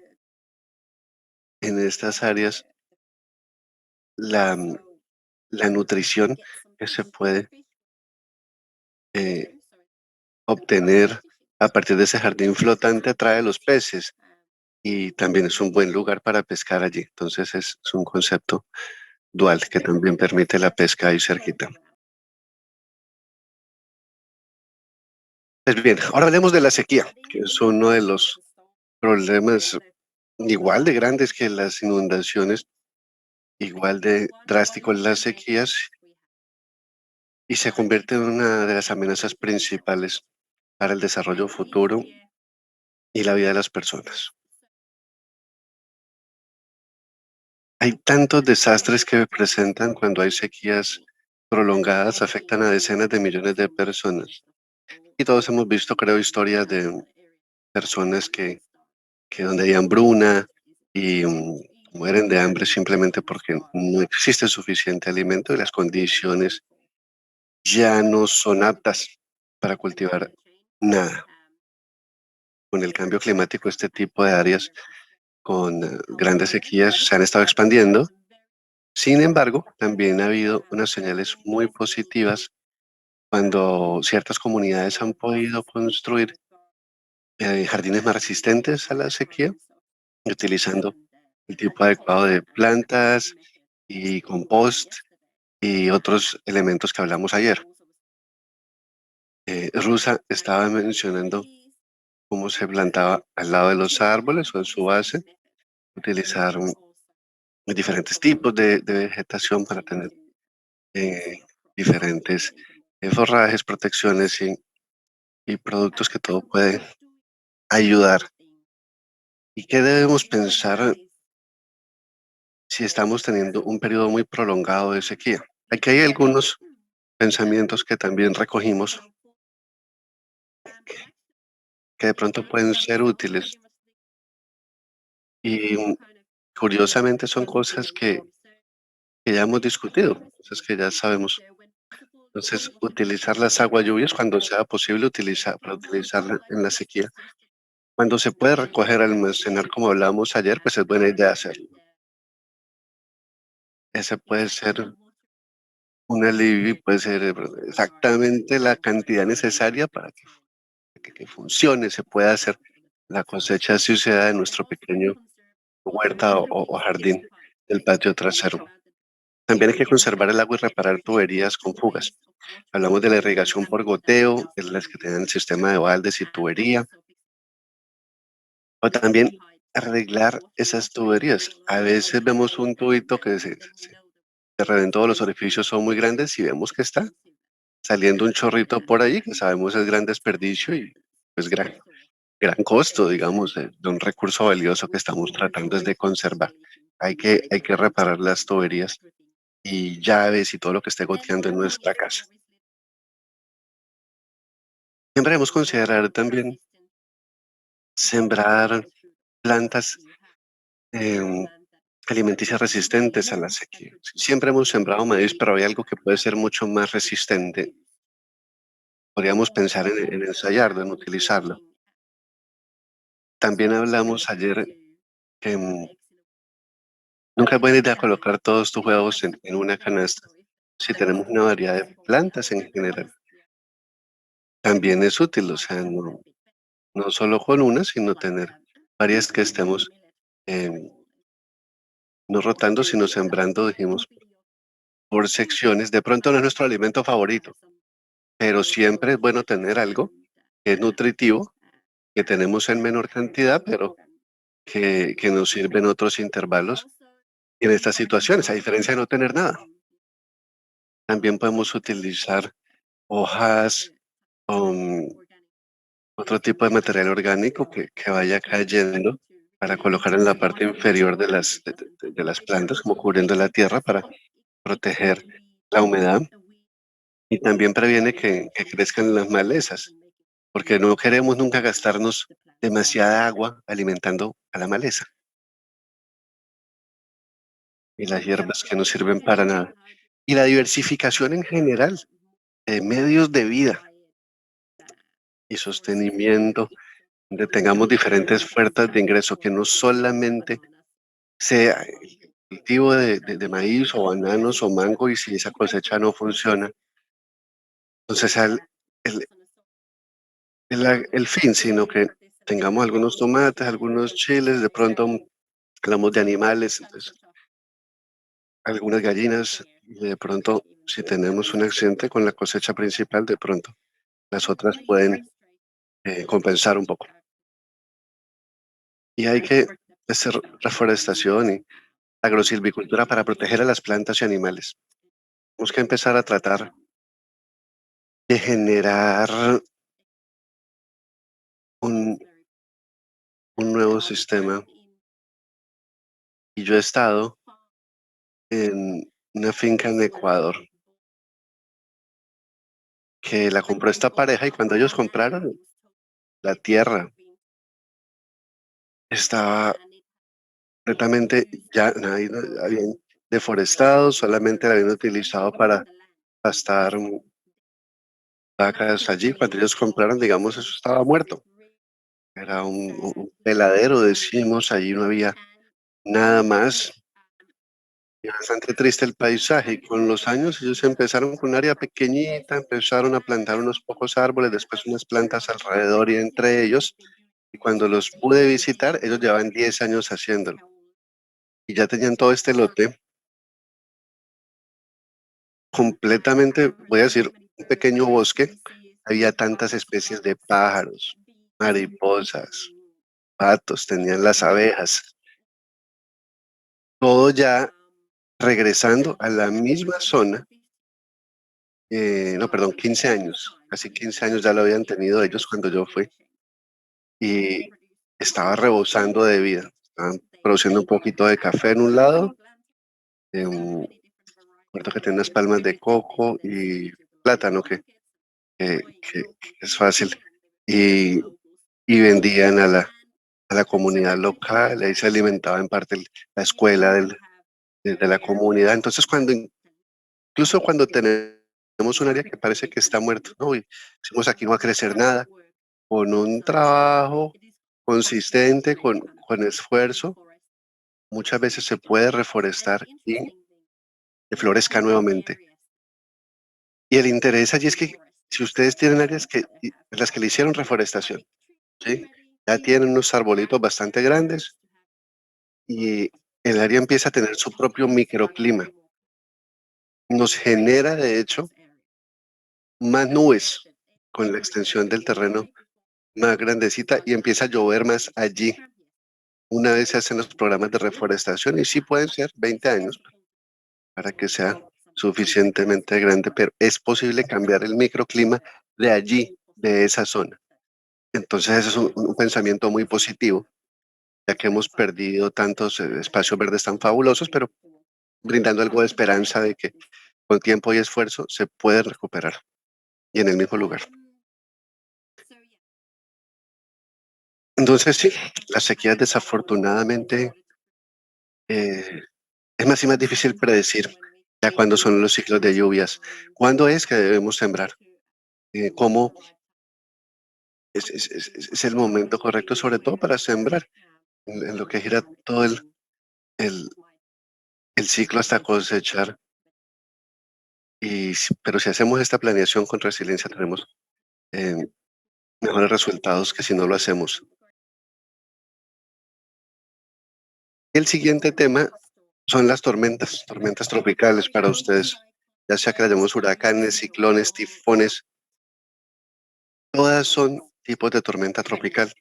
en estas áreas la, la nutrición que se puede eh, obtener a partir de ese jardín flotante atrae a los peces y también es un buen lugar para pescar allí. Entonces es un concepto dual que también permite la pesca ahí cerquita. Pues bien, ahora hablemos de la sequía, que es uno de los problemas igual de grandes que las inundaciones, igual de drásticos las sequías y se convierte en una de las amenazas principales para el desarrollo futuro y la vida de las personas. Hay tantos desastres que presentan cuando hay sequías prolongadas, afectan a decenas de millones de personas. Y todos hemos visto, creo, historias de personas que donde hay hambruna y mueren de hambre simplemente porque no existe suficiente alimento y las condiciones ya no son aptas para cultivar nada. Con el cambio climático, este tipo de áreas con grandes sequías se han estado expandiendo. Sin embargo, también ha habido unas señales muy positivas cuando ciertas comunidades han podido construir jardines más resistentes a la sequía, utilizando el tipo adecuado de plantas y compost y otros elementos que hablamos ayer. Rusa estaba mencionando cómo se plantaba al lado de los árboles o en su base, utilizar diferentes tipos de vegetación para tener eh, diferentes forrajes, protecciones y productos que todo puede ayudar. ¿Y qué debemos pensar si estamos teniendo un periodo muy prolongado de sequía? Aquí hay algunos pensamientos que también recogimos que de pronto pueden ser útiles y curiosamente son cosas que ya hemos discutido, cosas que ya sabemos. Entonces, utilizar las aguas lluvias cuando sea posible para utilizarla en la sequía. Cuando se puede recoger, almacenar, como hablábamos ayer, pues es buena idea hacerlo. Ese puede ser un alivio y puede ser exactamente la cantidad necesaria para que funcione, se pueda hacer la cosecha si se da en nuestro pequeño huerta o jardín del patio trasero. También hay que conservar el agua y reparar tuberías con fugas. Hablamos de la irrigación por goteo, de las que tienen el sistema de baldes y tubería, o también arreglar esas tuberías. A veces vemos un tubito que se reventó, los orificios son muy grandes y vemos que está saliendo un chorrito por ahí, que sabemos es gran desperdicio y pues gran costo, digamos, de un recurso valioso que estamos tratando es de conservar. Hay que reparar las tuberías y llaves y todo lo que esté goteando en nuestra casa. Siempre debemos considerar también sembrar plantas em, alimenticias resistentes a la sequía. Siempre hemos sembrado maíz, pero hay algo que puede ser mucho más resistente. Podríamos pensar en ensayarlo, en utilizarlo. También hablamos ayer que nunca es buena idea colocar todos tus huevos en una canasta. Si tenemos una variedad de plantas en general, también es útil, o sea, no solo con una, sino tener varias que estemos em, no rotando, sino sembrando, dijimos, por secciones. De pronto no es nuestro alimento favorito, pero siempre es bueno tener algo que es nutritivo, que tenemos en menor cantidad, pero que nos sirve en otros intervalos y en estas situaciones, a diferencia de no tener nada. También podemos utilizar hojas o otro tipo de material orgánico que vaya cayendo para colocar en la parte inferior de las plantas, como cubriendo la tierra para proteger la humedad y también previene que crezcan las malezas, porque no queremos nunca gastarnos demasiada agua alimentando a la maleza y las hierbas que no sirven para nada. Y la diversificación en general de medios de vida y sostenimiento, donde tengamos diferentes fuentes de ingreso, que no solamente sea el cultivo de maíz o bananos o mango y si esa cosecha no funciona, entonces el, el fin, sino que tengamos algunos tomates, algunos chiles, de pronto hablamos de animales, entonces, algunas gallinas, y de pronto si tenemos un accidente con la cosecha principal, de pronto las otras pueden compensar un poco. Y hay que hacer reforestación y agrosilvicultura para proteger a las plantas y animales. Tenemos que empezar a tratar de generar un, un nuevo sistema. Y yo he estado en una finca en Ecuador que la compró esta pareja y cuando ellos compraron la tierra estaba completamente ya nadie habían deforestado, solamente la habían utilizado para pastar vacas allí. Cuando ellos compraron, digamos, eso estaba muerto. Era un peladero, decimos, allí no había nada más. Y bastante triste el paisaje. Y con los años ellos empezaron con un área pequeñita, empezaron a plantar unos pocos árboles, después unas plantas alrededor y entre ellos. Y cuando los pude visitar, ellos llevaban 10 años haciéndolo. y ya tenían todo este lote completamente, voy a decir, un pequeño bosque. Había tantas especies de pájaros, mariposas, patos, tenían las abejas, todo ya regresando a la misma zona. No, perdón, 15 años, casi 15 años ya lo habían tenido ellos cuando yo fui, y estaba rebosando de vida. Estaban produciendo un poquito de café en un lado, recuerdo que tiene unas palmas de coco y plátano, que es fácil, y, y vendían a la comunidad local, ahí se alimentaba en parte la escuela de la comunidad. Entonces, incluso cuando tenemos un área que parece que está muerto, ¿no? Y decimos aquí no va a crecer nada, con un trabajo consistente, con esfuerzo, muchas veces se puede reforestar y que florezca nuevamente. Y el interés allí es que si ustedes tienen áreas en las que le hicieron reforestación, ¿sí? Ya tienen unos arbolitos bastante grandes y el área empieza a tener su propio microclima. Nos genera, de hecho, más nubes con la extensión del terreno más grandecita y empieza a llover más allí. Una vez se hacen los programas de reforestación y sí pueden ser 20 años para que sea suficientemente grande, pero es posible cambiar el microclima de allí, de esa zona. Entonces, ese es un pensamiento muy positivo, ya que hemos perdido tantos espacios verdes tan fabulosos, pero brindando algo de esperanza de que con tiempo y esfuerzo se puede recuperar y en el mismo lugar. Entonces, sí, las sequías desafortunadamente eh, es más y más difícil predecir ya cuándo son los ciclos de lluvias, cuándo es que debemos sembrar, cómo es el momento correcto, sobre todo para sembrar, en lo que gira todo el, el ciclo hasta cosechar. Pero si hacemos esta planeación con resiliencia, tenemos eh, mejores resultados que si no lo hacemos. El siguiente tema son las tormentas tropicales para ustedes, ya sea que las llamemos huracanes, ciclones, tifones, todas son tipos de tormenta tropical,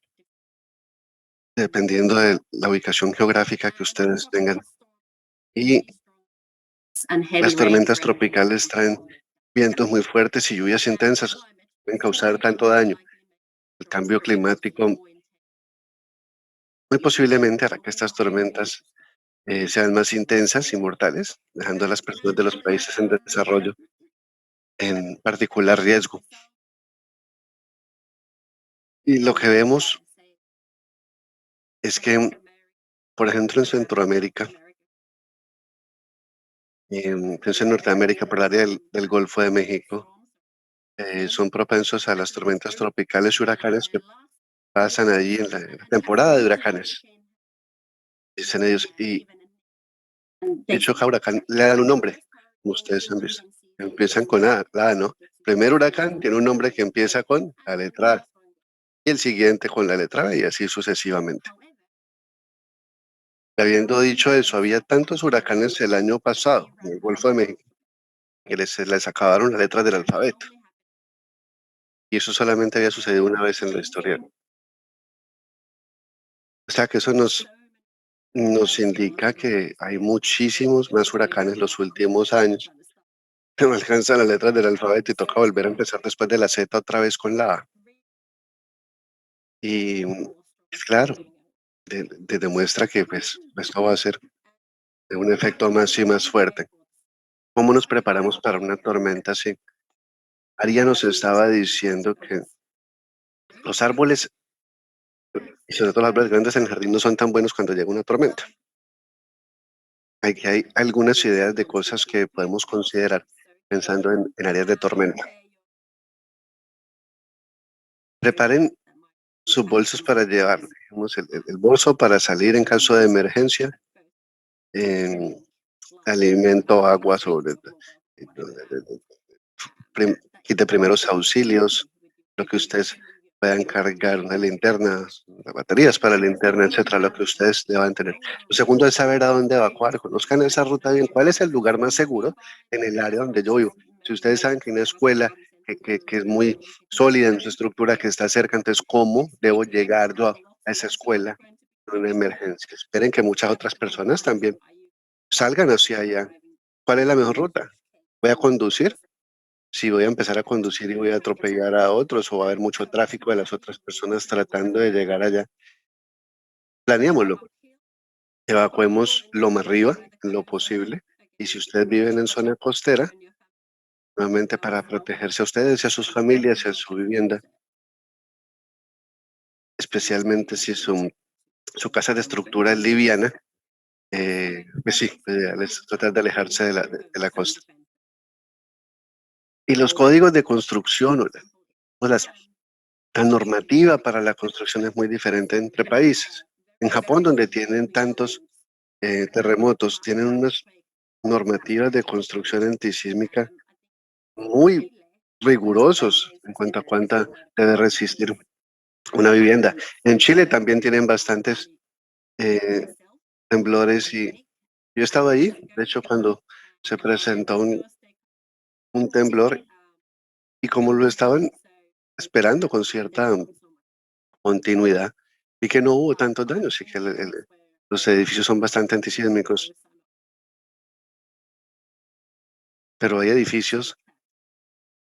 dependiendo de la ubicación geográfica que ustedes tengan. Y And heavy las rain. tormentas tropicales traen vientos muy fuertes y lluvias intensas, pueden causar tanto daño. El cambio climático muy posiblemente hará que estas tormentas sean más intensas y mortales, dejando a las personas de los países en desarrollo en particular riesgo. Y lo que vemos es que, por ejemplo, en Centroamérica, pienso en Norteamérica, por el área del Golfo de México, son propensos a las tormentas tropicales y huracanes que pasan allí en la temporada de huracanes, dicen ellos. Y de hecho, cada huracán le dan un nombre, como ustedes han visto. Empiezan con la A, ¿no? El primer huracán tiene un nombre que empieza con la letra A y el siguiente con la letra B y así sucesivamente. Habiendo dicho eso, había tantos huracanes el año pasado en el Golfo de México que les acabaron las letras del alfabeto. Y eso solamente había sucedido una vez en la historia. O sea que eso nos indica que hay muchísimos más huracanes los últimos años. No alcanzan las letras del alfabeto y toca volver a empezar después de la Z otra vez con la A. Y es claro, demuestra que pues, esto va a ser de un efecto más y más fuerte. ¿Cómo nos preparamos para una tormenta así? Aria nos estaba diciendo que los árboles, y sobre todo los árboles grandes en el jardín, no son tan buenos cuando llega una tormenta. Aquí hay algunas ideas de cosas que podemos considerar pensando en áreas de tormenta. Preparen sus bolsos para llevar, digamos, el bolso para salir en caso de emergencia, eh, alimento, agua, kit de primeros auxilios, lo que ustedes puedan cargar una linterna, las baterías para la linterna, etcétera, lo que ustedes deban tener. Lo segundo es saber a dónde evacuar, conozcan esa ruta bien, cuál es el lugar más seguro en el área donde yo vivo. Si ustedes saben que hay una escuela que es muy sólida en su estructura, que está cerca, entonces, ¿cómo debo llegar yo a esa escuela en una emergencia? Esperen que muchas otras personas también salgan hacia allá. ¿Cuál es la mejor ruta? ¿Voy a conducir? Si voy a empezar a conducir y voy a atropellar a otros o va a haber mucho tráfico de las otras personas tratando de llegar allá, planeémoslo. Evacuemos lo más arriba, lo posible. Y si ustedes viven en zona costera, nuevamente para protegerse a ustedes y a sus familias y a su vivienda, especialmente si su casa de estructura es liviana, pues sí, lo ideal es tratar de alejarse de la costa. Y los códigos de construcción o la normativa para la construcción es muy diferente entre países. En Japón, donde tienen tantos terremotos, tienen unas normativas de construcción antisísmica muy rigurosos en cuanto a cuánta debe resistir una vivienda. En Chile también tienen bastantes eh, temblores y yo estaba ahí, de hecho, cuando se presentó un temblor y como lo estaban esperando con cierta continuidad y que no hubo tantos daños y que los edificios son bastante antisísmicos, pero hay edificios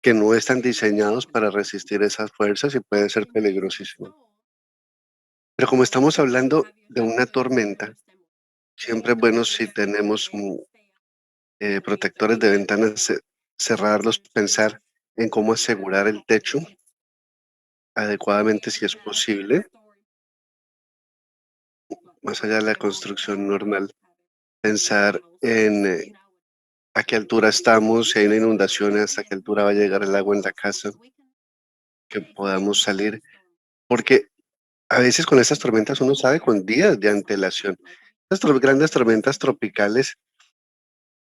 que no están diseñados para resistir esas fuerzas y puede ser peligrosísimo. Pero como estamos hablando de una tormenta, siempre es bueno si tenemos protectores de ventanas, cerrarlos, pensar en cómo asegurar el techo adecuadamente si es posible, más allá de la construcción normal, pensar en a qué altura estamos, si hay una inundación, hasta qué altura va a llegar el agua en la casa, que podamos salir, porque a veces con estas tormentas uno sabe con días de antelación. Estas grandes tormentas tropicales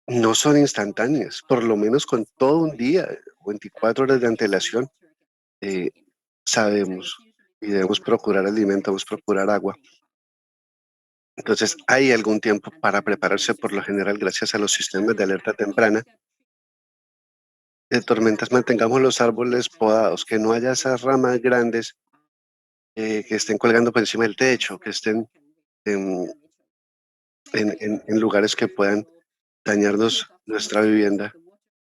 no son instantáneas, por lo menos con todo un día, 24 horas de antelación, eh, sabemos y debemos procurar alimento, debemos procurar agua. Entonces, hay algún tiempo para prepararse, por lo general, gracias a los sistemas de alerta temprana de tormentas, mantengamos los árboles podados, que no haya esas ramas grandes que estén colgando por encima del techo, que estén en, en lugares que puedan dañarnos nuestra vivienda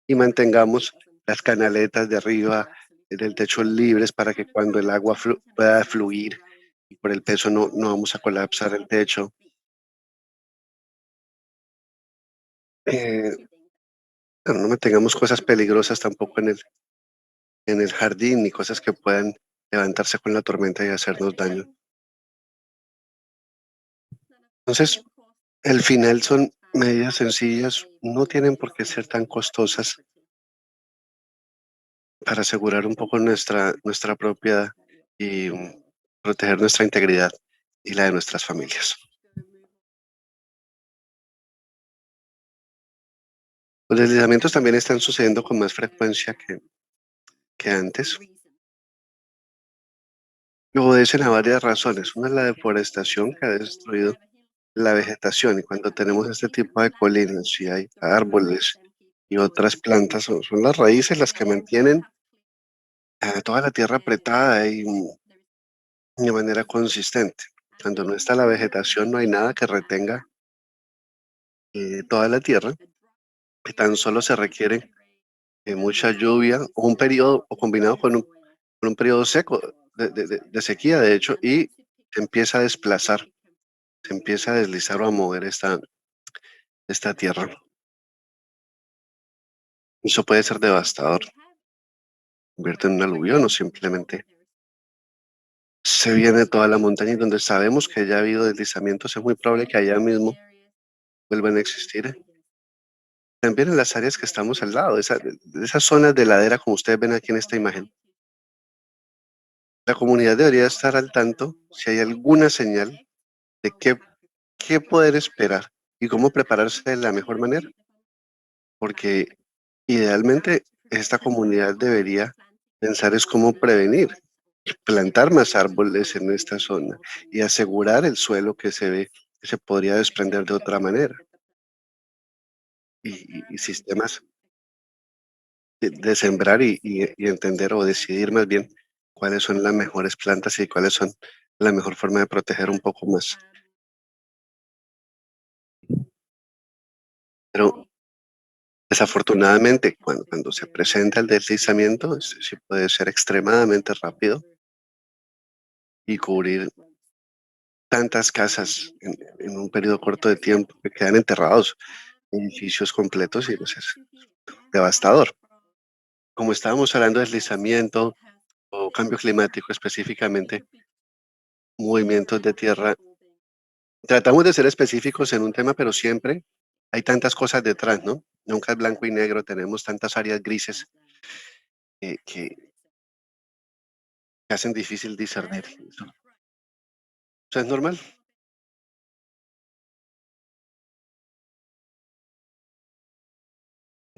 y mantengamos las canaletas de arriba del techo libres para que cuando el agua pueda fluir y por el peso no vamos a colapsar el techo. Eh, no mantengamos cosas peligrosas tampoco en el jardín ni cosas que puedan levantarse con la tormenta y hacernos daño. Entonces, el final son medidas sencillas, no tienen por qué ser tan costosas para asegurar un poco nuestra propiedad y proteger nuestra integridad y la de nuestras familias. Los deslizamientos también están sucediendo con más frecuencia que antes. Y obedecen a varias razones. Una es la deforestación que ha destruido la vegetación y cuando tenemos este tipo de colinas y hay árboles y otras plantas, son las raíces las que mantienen toda la tierra apretada y de manera consistente. Cuando no está la vegetación, no hay nada que retenga toda la tierra, que tan solo se requiere mucha lluvia o un periodo, o combinado con un periodo seco, de sequía, de hecho, y se empieza a desplazar, se empieza a deslizar o a mover esta tierra. Eso puede ser devastador, convierte en un aluvión o simplemente se viene toda la montaña y donde sabemos que ya ha habido deslizamientos, es muy probable que allá mismo vuelvan a existir. También en las áreas que estamos al lado, de esas zonas de ladera, como ustedes ven aquí en esta imagen. La comunidad debería estar al tanto si hay alguna señal de qué poder esperar y cómo prepararse de la mejor manera, porque idealmente esta comunidad debería pensar es cómo prevenir plantar más árboles en esta zona y asegurar el suelo que se ve que se podría desprender de otra manera. Y sistemas de sembrar y entender o decidir más bien cuáles son las mejores plantas y cuáles son la mejor forma de proteger un poco más. Pero desafortunadamente, cuando se presenta el deslizamiento, sí puede ser extremadamente rápido y cubrir tantas casas en un periodo corto de tiempo que quedan enterrados, edificios completos y pues es devastador. Como estábamos hablando de deslizamiento o cambio climático específicamente, movimientos de tierra, tratamos de ser específicos en un tema, pero siempre hay tantas cosas detrás, ¿no? Nunca es blanco y negro, tenemos tantas áreas grises que hacen difícil discernir. Eso es normal.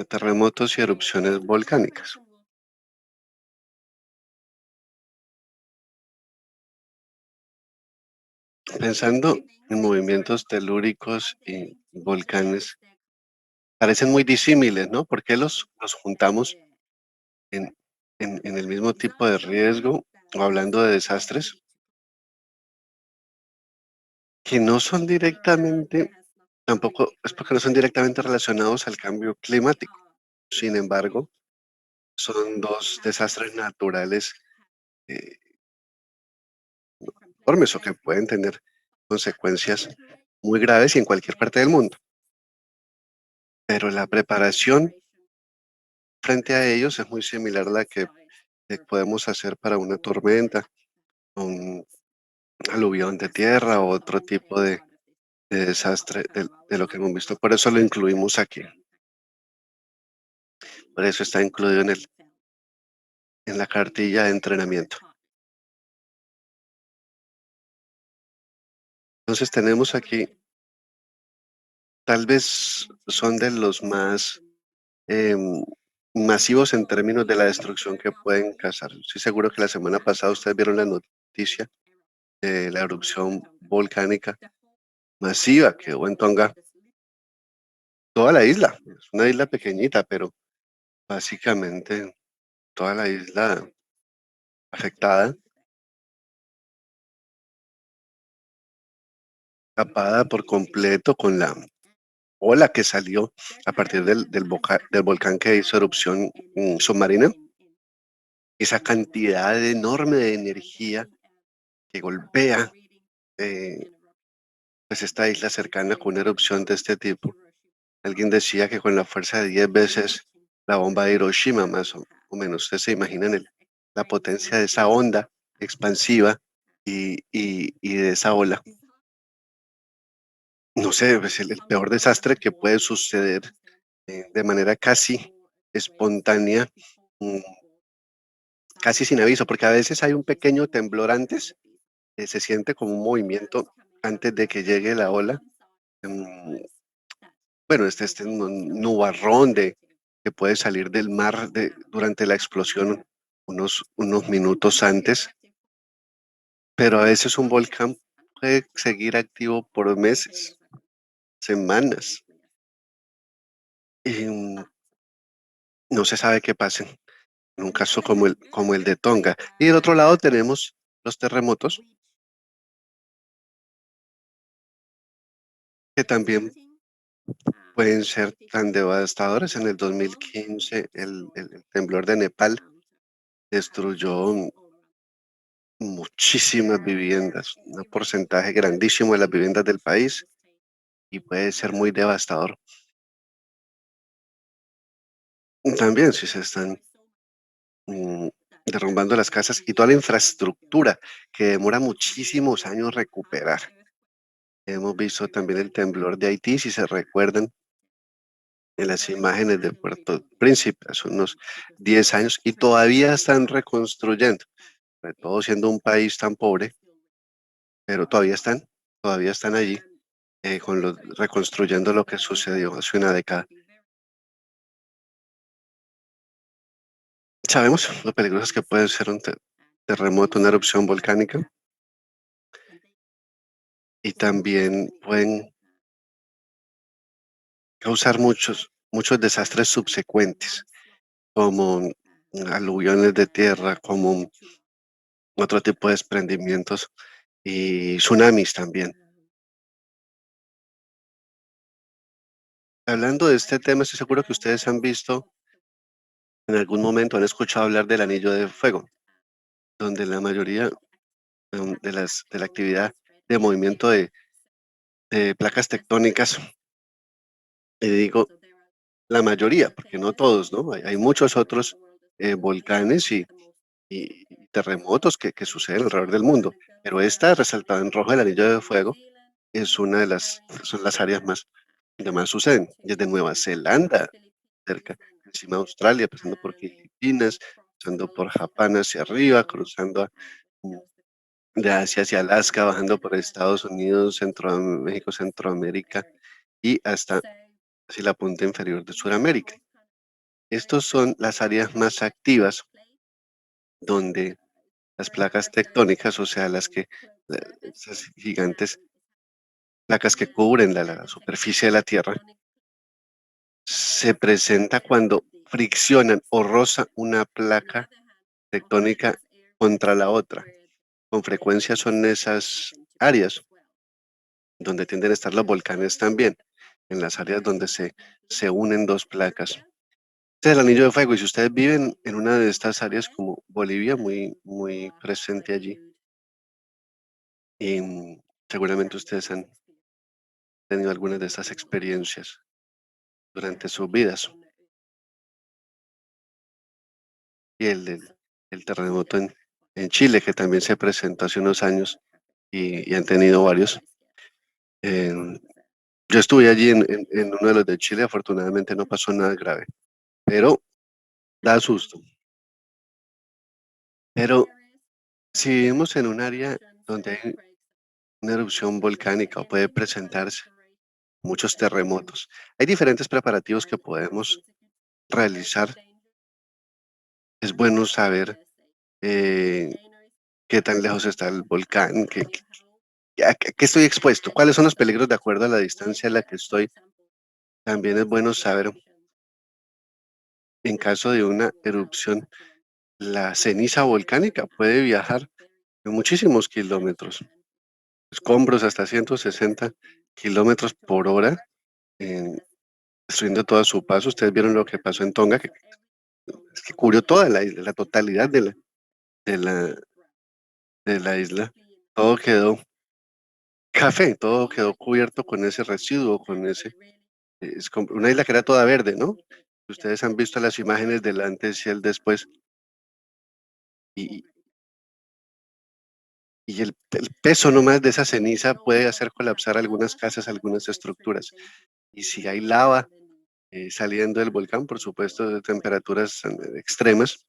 Terremotos y erupciones volcánicas. Pensando en movimientos telúricos y volcanes, parecen muy disímiles, ¿no? ¿Por qué los juntamos en, en el mismo tipo de riesgo o hablando de desastres que no son directamente, tampoco es porque no son directamente relacionados al cambio climático? Sin embargo, son dos desastres naturales eh, enormes o que pueden tener consecuencias muy graves y en cualquier parte del mundo. Pero la preparación frente a ellos es muy similar a la que podemos hacer para una tormenta, un aluvión de tierra o otro tipo de desastre de lo que hemos visto. Por eso lo incluimos aquí. Por eso está incluido en la cartilla de entrenamiento. Entonces tenemos aquí, tal vez son de los más em, masivos en términos de la destrucción que pueden causar. Estoy seguro que la semana pasada ustedes vieron la noticia de la erupción volcánica masiva que hubo en Tonga, toda la isla. Es una isla pequeñita, pero básicamente toda la isla afectada, tapada por completo con la ola que salió a partir del volcán que hizo erupción submarina. Esa cantidad enorme de energía que golpea eh, pues esta isla cercana con una erupción de este tipo. Alguien decía que con la fuerza de 10 veces la bomba de Hiroshima, más o menos. Ustedes se imaginan la potencia de esa onda expansiva y de esa ola. No sé, es el peor desastre que puede suceder de manera casi espontánea, mm, casi sin aviso, porque a veces hay un pequeño temblor antes, se siente como un movimiento antes de que llegue la ola. mm, bueno, este nubarrón que puede salir del mar durante la explosión unos minutos antes, pero a veces un volcán puede seguir activo por meses, semanas, y no se sabe qué pase en un caso como el de Tonga. Y del otro lado tenemos los terremotos, que también pueden ser tan devastadores. En el 2015, el temblor de Nepal destruyó muchísimas viviendas, un porcentaje grandísimo de las viviendas del país y puede ser muy devastador. También si se están mm, derrumbando las casas y toda la infraestructura que demora muchísimos años recuperar. Hemos visto también el temblor de Haití, si se recuerdan, en las imágenes de Puerto Príncipe, hace unos 10 años, y todavía están reconstruyendo, sobre todo siendo un país tan pobre, pero todavía están allí reconstruyendo lo que sucedió hace una década. Sabemos lo peligrosos que pueden ser terremoto, una erupción volcánica, y también pueden causar muchos desastres subsecuentes, como aluviones de tierra, como otro tipo de desprendimientos y tsunamis también. Hablando de este tema, estoy seguro que ustedes han visto en algún momento, han escuchado hablar del anillo de fuego, donde la mayoría de la actividad de movimiento de placas tectónicas, y digo la mayoría, porque no todos, ¿no? Hay muchos otros volcanes y terremotos que suceden alrededor del mundo, pero esta resaltada en rojo, el anillo de fuego, es una de son las áreas más que más suceden, desde Nueva Zelanda, cerca, encima de Australia, pasando por Filipinas, pasando por Japón hacia arriba, cruzando mm, de Asia hacia Alaska, bajando por Estados Unidos, México, Centroamérica y hasta hacia la punta inferior de Sudamérica. Estos son las áreas más activas donde las placas tectónicas, o sea, esas gigantes placas que cubren la superficie de la Tierra, se presenta cuando friccionan o roza una placa tectónica contra la otra. Con frecuencia son esas áreas donde tienden a estar los volcanes también, en las áreas donde se unen dos placas. Este es el anillo de fuego y si ustedes viven en una de estas áreas como Bolivia, muy presente allí, y seguramente ustedes han tenido algunas de estas experiencias durante sus vidas. Y el terremoto en Chile, que también se presentó hace unos años y han tenido varios. Eh, yo estuve allí en uno de los de Chile, afortunadamente no pasó nada grave, pero da susto. Pero si vivimos en un área donde hay una erupción volcánica o puede presentarse muchos terremotos, hay diferentes preparativos que podemos realizar. Es bueno saber eh, qué tan lejos está el volcán, a qué estoy expuesto, cuáles son los peligros de acuerdo a la distancia a la que estoy. También es bueno saber, en caso de una erupción, la ceniza volcánica puede viajar de muchísimos kilómetros, escombros hasta 160 kilómetros por hora, en- destruyendo todo a su paso. Ustedes vieron lo que pasó en Tonga, es que cubrió toda la isla, la totalidad de la, de la isla. Todo quedó café, todo quedó cubierto con ese residuo, con ese. Es como una isla que era toda verde, ¿no? Ustedes han visto las imágenes del antes y el después, y, y el peso nomás de esa ceniza puede hacer colapsar algunas casas, algunas estructuras. Y si hay lava saliendo del volcán, por supuesto, de temperaturas extremas,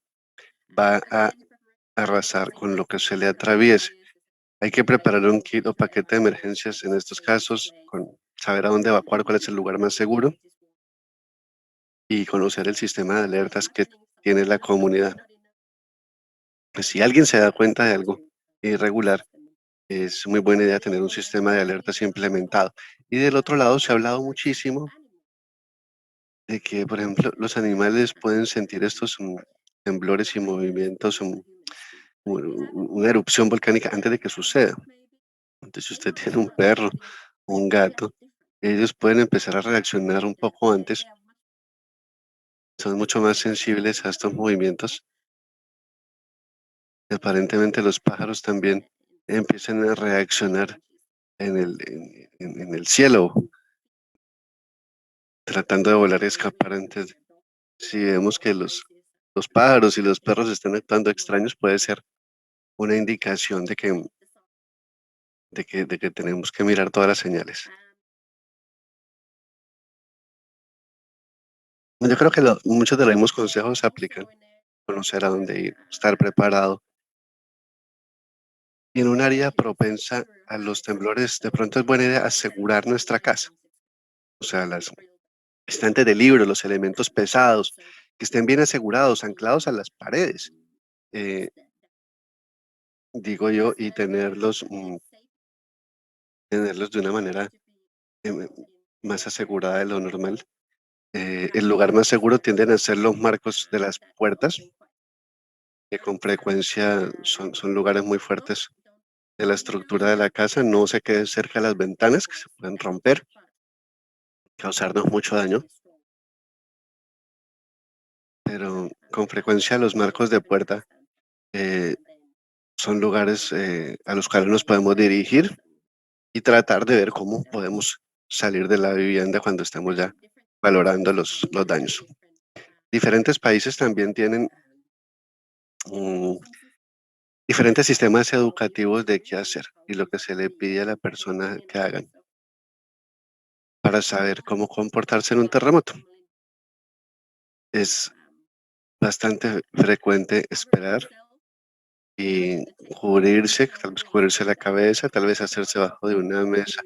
va a arrasar con lo que se le atraviese. Hay que preparar un kit o paquete de emergencias en estos casos, con saber a dónde evacuar, cuál es el lugar más seguro y conocer el sistema de alertas que tiene la comunidad. Pues si alguien se da cuenta de algo irregular, es muy buena idea tener un sistema de alertas implementado. Y del otro lado se ha hablado muchísimo de que, por ejemplo, los animales pueden sentir estos temblores y movimientos, una erupción volcánica antes de que suceda. Entonces, si usted tiene un perro, un gato, ellos pueden empezar a reaccionar un poco antes, son mucho más sensibles a estos movimientos. Y aparentemente los pájaros también empiezan a reaccionar en el cielo, tratando de volar y escapar antes. Si vemos que los pájaros y los perros están actuando extraños, puede ser una indicación de que tenemos que mirar todas las señales. Yo creo que muchos de los mismos consejos se aplican. Conocer a dónde ir, estar preparado. Y en un área propensa a los temblores, de pronto es buena idea asegurar nuestra casa. O sea, las estantes de libros, los elementos pesados, que estén bien asegurados, anclados a las paredes. Eh, digo yo, y tenerlos de una manera em, más asegurada de lo normal. El lugar más seguro tienden a ser los marcos de las puertas, que con frecuencia son lugares muy fuertes de la estructura de la casa. No se quede cerca de las ventanas, que se pueden romper, causarnos mucho daño, pero con frecuencia los marcos de puerta eh, son lugares a los cuales nos podemos dirigir y tratar de ver cómo podemos salir de la vivienda cuando estemos ya valorando los daños. Diferentes países también tienen mm, diferentes sistemas educativos de qué hacer y lo que se le pide a la persona que hagan para saber cómo comportarse en un terremoto. Es bastante frecuente esperar y cubrirse, tal vez cubrirse la cabeza, tal vez hacerse bajo de una mesa,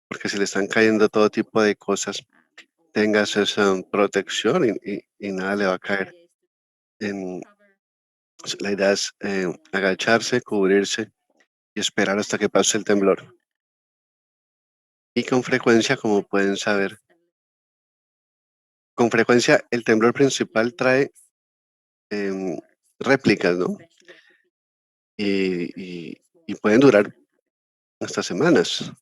porque si le están cayendo todo tipo de cosas, tengas esa protección y nada le va a caer. En, la idea es agacharse, cubrirse y esperar hasta que pase el temblor. Y con frecuencia, como pueden saber, con frecuencia el temblor principal trae em, réplicas, ¿no? Y pueden durar hasta semanas,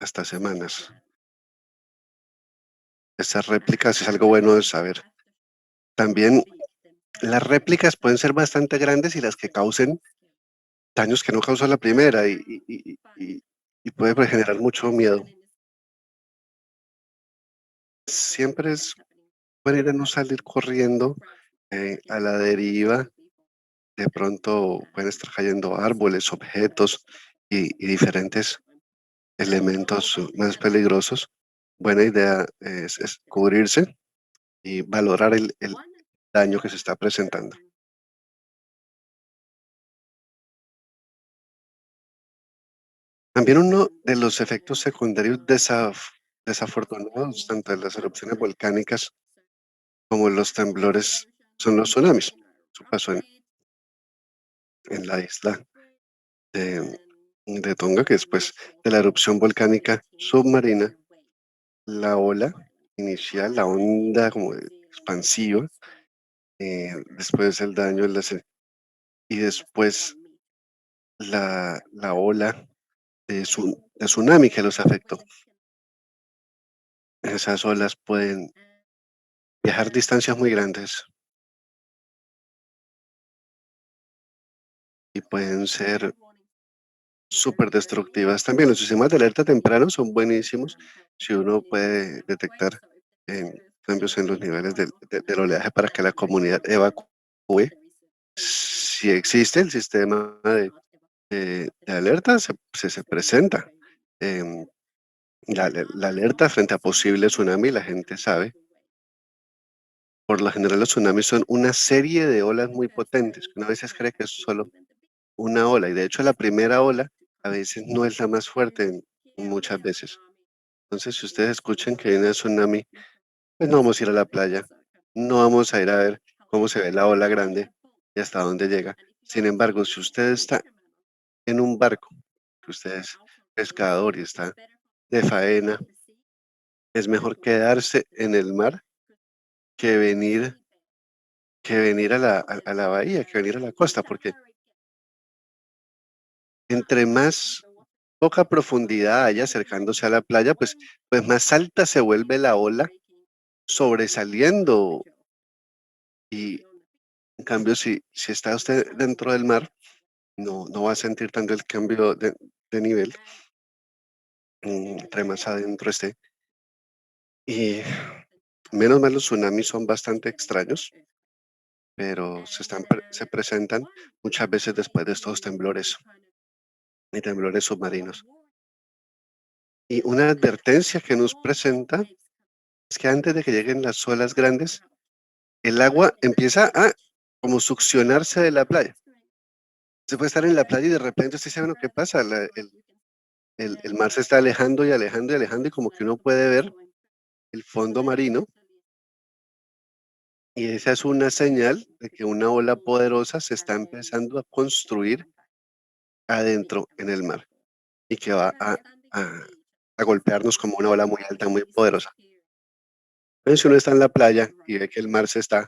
hasta semanas. Estas réplicas es algo bueno de saber. También las réplicas pueden ser bastante grandes y las que causen daños que no causó la primera y puede generar mucho miedo. Siempre es bueno no salir corriendo a la deriva. De pronto pueden estar cayendo árboles, objetos y diferentes elementos más peligrosos. Buena idea es cubrirse y valorar el daño que se está presentando. También uno de los efectos secundarios desafortunados, tanto de las erupciones volcánicas como los temblores, son los tsunamis. Eso pasó en la isla de, de Tonga, que después de la erupción volcánica submarina, la ola inicial, la onda como expansiva, después el daño y después la ola de tsunami que los afectó. Esas olas pueden viajar distancias muy grandes y pueden ser súper destructivas también. Los sistemas de alerta temprano son buenísimos si uno puede detectar cambios en los niveles del oleaje para que la comunidad evacúe. Si existe el sistema de alerta, se presenta em, la alerta frente a posible tsunami, la gente sabe. Por lo general, los tsunamis son una serie de olas muy potentes, que uno a veces cree que es solo una ola, y de hecho la primera ola a veces no es la más fuerte muchas veces. Entonces, si ustedes escuchan que hay un tsunami, pues no vamos a ir a la playa, no vamos a ir a ver cómo se ve la ola grande y hasta dónde llega. Sin embargo, si usted está en un barco, que usted es pescador y está de faena, es mejor quedarse en el mar que venir a la bahía, que venir a la costa, porque entre más poca profundidad haya acercándose a la playa, pues más alta se vuelve la ola sobresaliendo. Y en cambio, si está usted dentro del mar, no va a sentir tanto el cambio de nivel entre más adentro esté. Y menos mal los tsunamis son bastante extraños, pero se presentan muchas veces después de estos temblores y temblores submarinos. Y una advertencia que nos presenta es que antes de que lleguen las olas grandes, el agua empieza a como succionarse de la playa. Se puede estar en la playa y de repente usted sabe lo que pasa. El mar se está alejando y alejando y alejando y como que uno puede ver el fondo marino Y esa es una señal de que una ola poderosa se está empezando a construir adentro en el mar y que va a- a golpearnos como una ola muy alta, muy poderosa. Pero si uno está en la playa y ve que el mar se está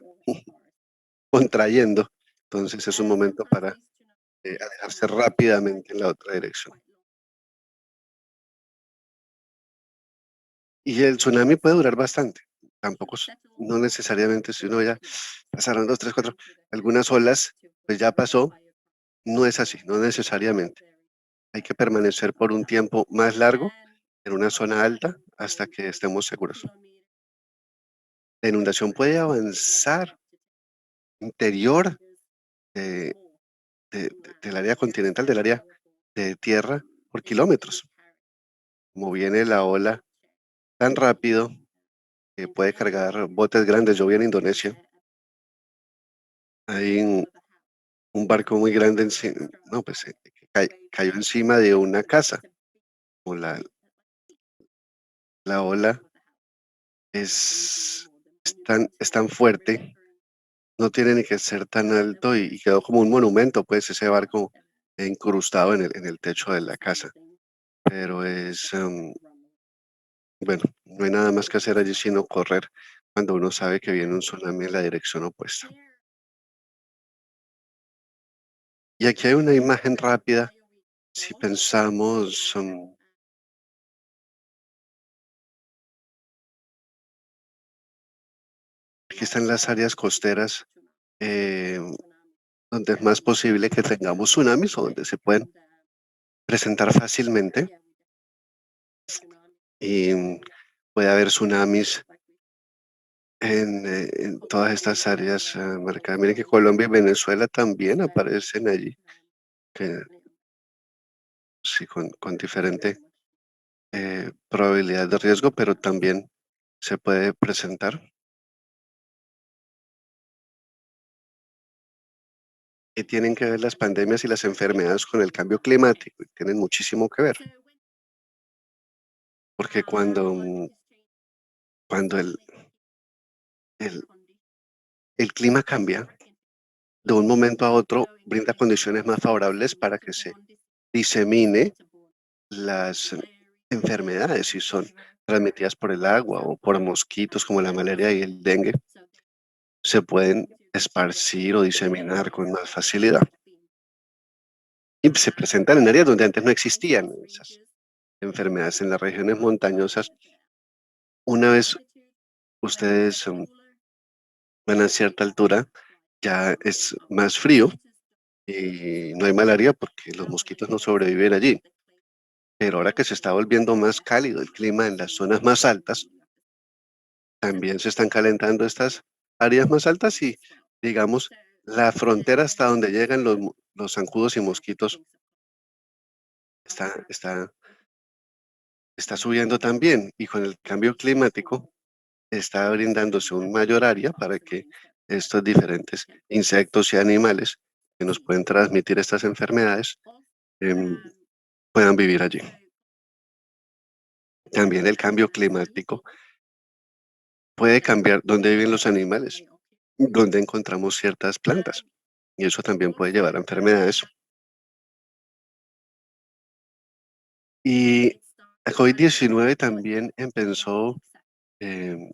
contrayendo, entonces es un momento para alejarse rápidamente en la otra dirección. Y el tsunami puede durar bastante. Tampoco, no necesariamente si uno ya pasaron dos, tres, cuatro, algunas olas, pues ya pasó. No es así, no necesariamente. Hay que permanecer por un tiempo más largo en una zona alta hasta que estemos seguros. La inundación puede avanzar interior de- del área continental, del área de tierra, por kilómetros. Como viene la ola tan rápido que puede cargar botes grandes. Yo vi en Indonesia, hay un barco muy grande, no, pues que cayó encima de una casa. O la ola es tan fuerte, no tiene ni que ser tan alto y quedó como un monumento, pues ese barco incrustado en el techo de la casa. Pero bueno, no hay nada más que hacer allí sino correr cuando uno sabe que viene un tsunami en la dirección opuesta. Y aquí hay una imagen rápida. Si pensamos, aquí están las áreas costeras eh, donde es más posible que tengamos tsunamis o donde se pueden presentar fácilmente y puede haber tsunamis en todas estas áreas marcadas. Miren que Colombia y Venezuela también aparecen allí, que sí, con diferente probabilidad de riesgo, pero también se puede presentar. Y tienen que ver las pandemias y las enfermedades con el cambio climático, y tienen muchísimo que ver, porque cuando el, el clima cambia, de un momento a otro brinda condiciones más favorables para que se disemine las enfermedades, si son transmitidas por el agua o por mosquitos como la malaria y el dengue, se pueden esparcir o diseminar con más facilidad. Y se presentan en áreas donde antes no existían esas enfermedades. En las regiones montañosas, una vez ustedes van a cierta altura, ya es más frío y no hay malaria porque los mosquitos no sobreviven allí. Pero ahora que se está volviendo más cálido el clima en las zonas más altas, también se están calentando estas áreas más altas y, digamos, la frontera hasta donde llegan los zancudos y mosquitos está, está, está subiendo también. Y con el cambio climático está brindándose un mayor área para que estos diferentes insectos y animales que nos pueden transmitir estas enfermedades em, puedan vivir allí. También el cambio climático puede cambiar dónde viven los animales, dónde encontramos ciertas plantas. Y eso también puede llevar a enfermedades. Y el COVID-19 también empezó em,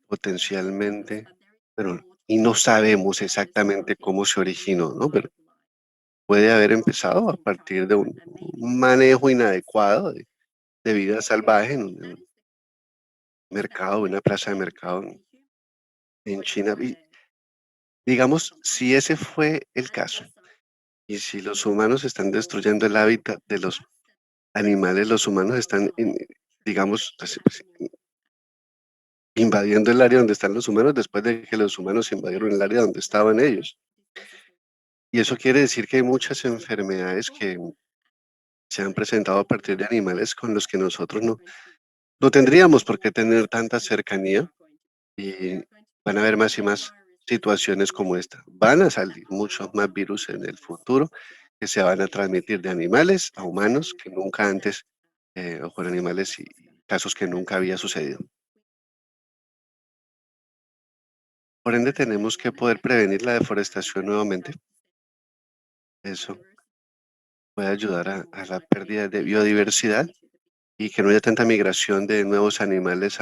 potencialmente, pero y no sabemos exactamente cómo se originó, ¿no? Pero puede haber empezado a partir de un manejo inadecuado de vida salvaje en un mercado, una plaza de mercado en China. Y digamos, si ese fue el caso, y si los humanos están destruyendo el hábitat de los animales, los humanos están, digamos, pues, invadiendo el área donde están los humanos después de que los humanos invadieron el área donde estaban ellos. Y eso quiere decir que hay muchas enfermedades que se han presentado a partir de animales con los que nosotros no tendríamos por qué tener tanta cercanía y van a haber más y más situaciones como esta. Van a salir muchos más virus en el futuro que se van a transmitir de animales a humanos que nunca antes, o con animales y casos que nunca había sucedido. Por ende, tenemos que poder prevenir la deforestación nuevamente. Eso puede ayudar a la pérdida de biodiversidad y que no haya tanta migración de nuevos animales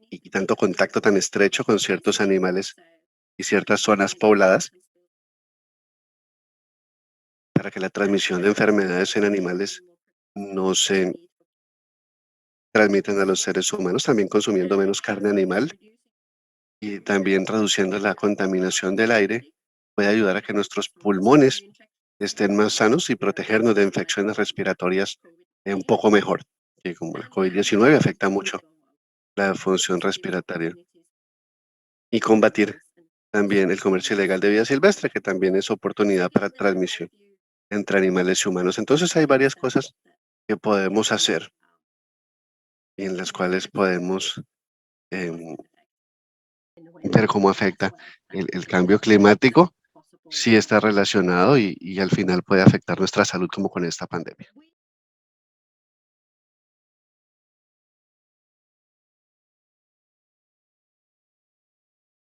y tanto contacto tan estrecho con ciertos animales y ciertas zonas pobladas para que la transmisión de enfermedades en animales no se transmitan a los seres humanos, también consumiendo menos carne animal y también reduciendo la contaminación del aire, puede ayudar a que nuestros pulmones estén más sanos y protegernos de infecciones respiratorias un poco mejor, que como la COVID-19 afecta mucho la función respiratoria. Y combatir también el comercio ilegal de vida silvestre, que también es oportunidad para transmisión entre animales y humanos. Entonces hay varias cosas que podemos hacer y en las cuales podemos em, ver cómo afecta el cambio climático, si está relacionado y al final puede afectar nuestra salud como con esta pandemia.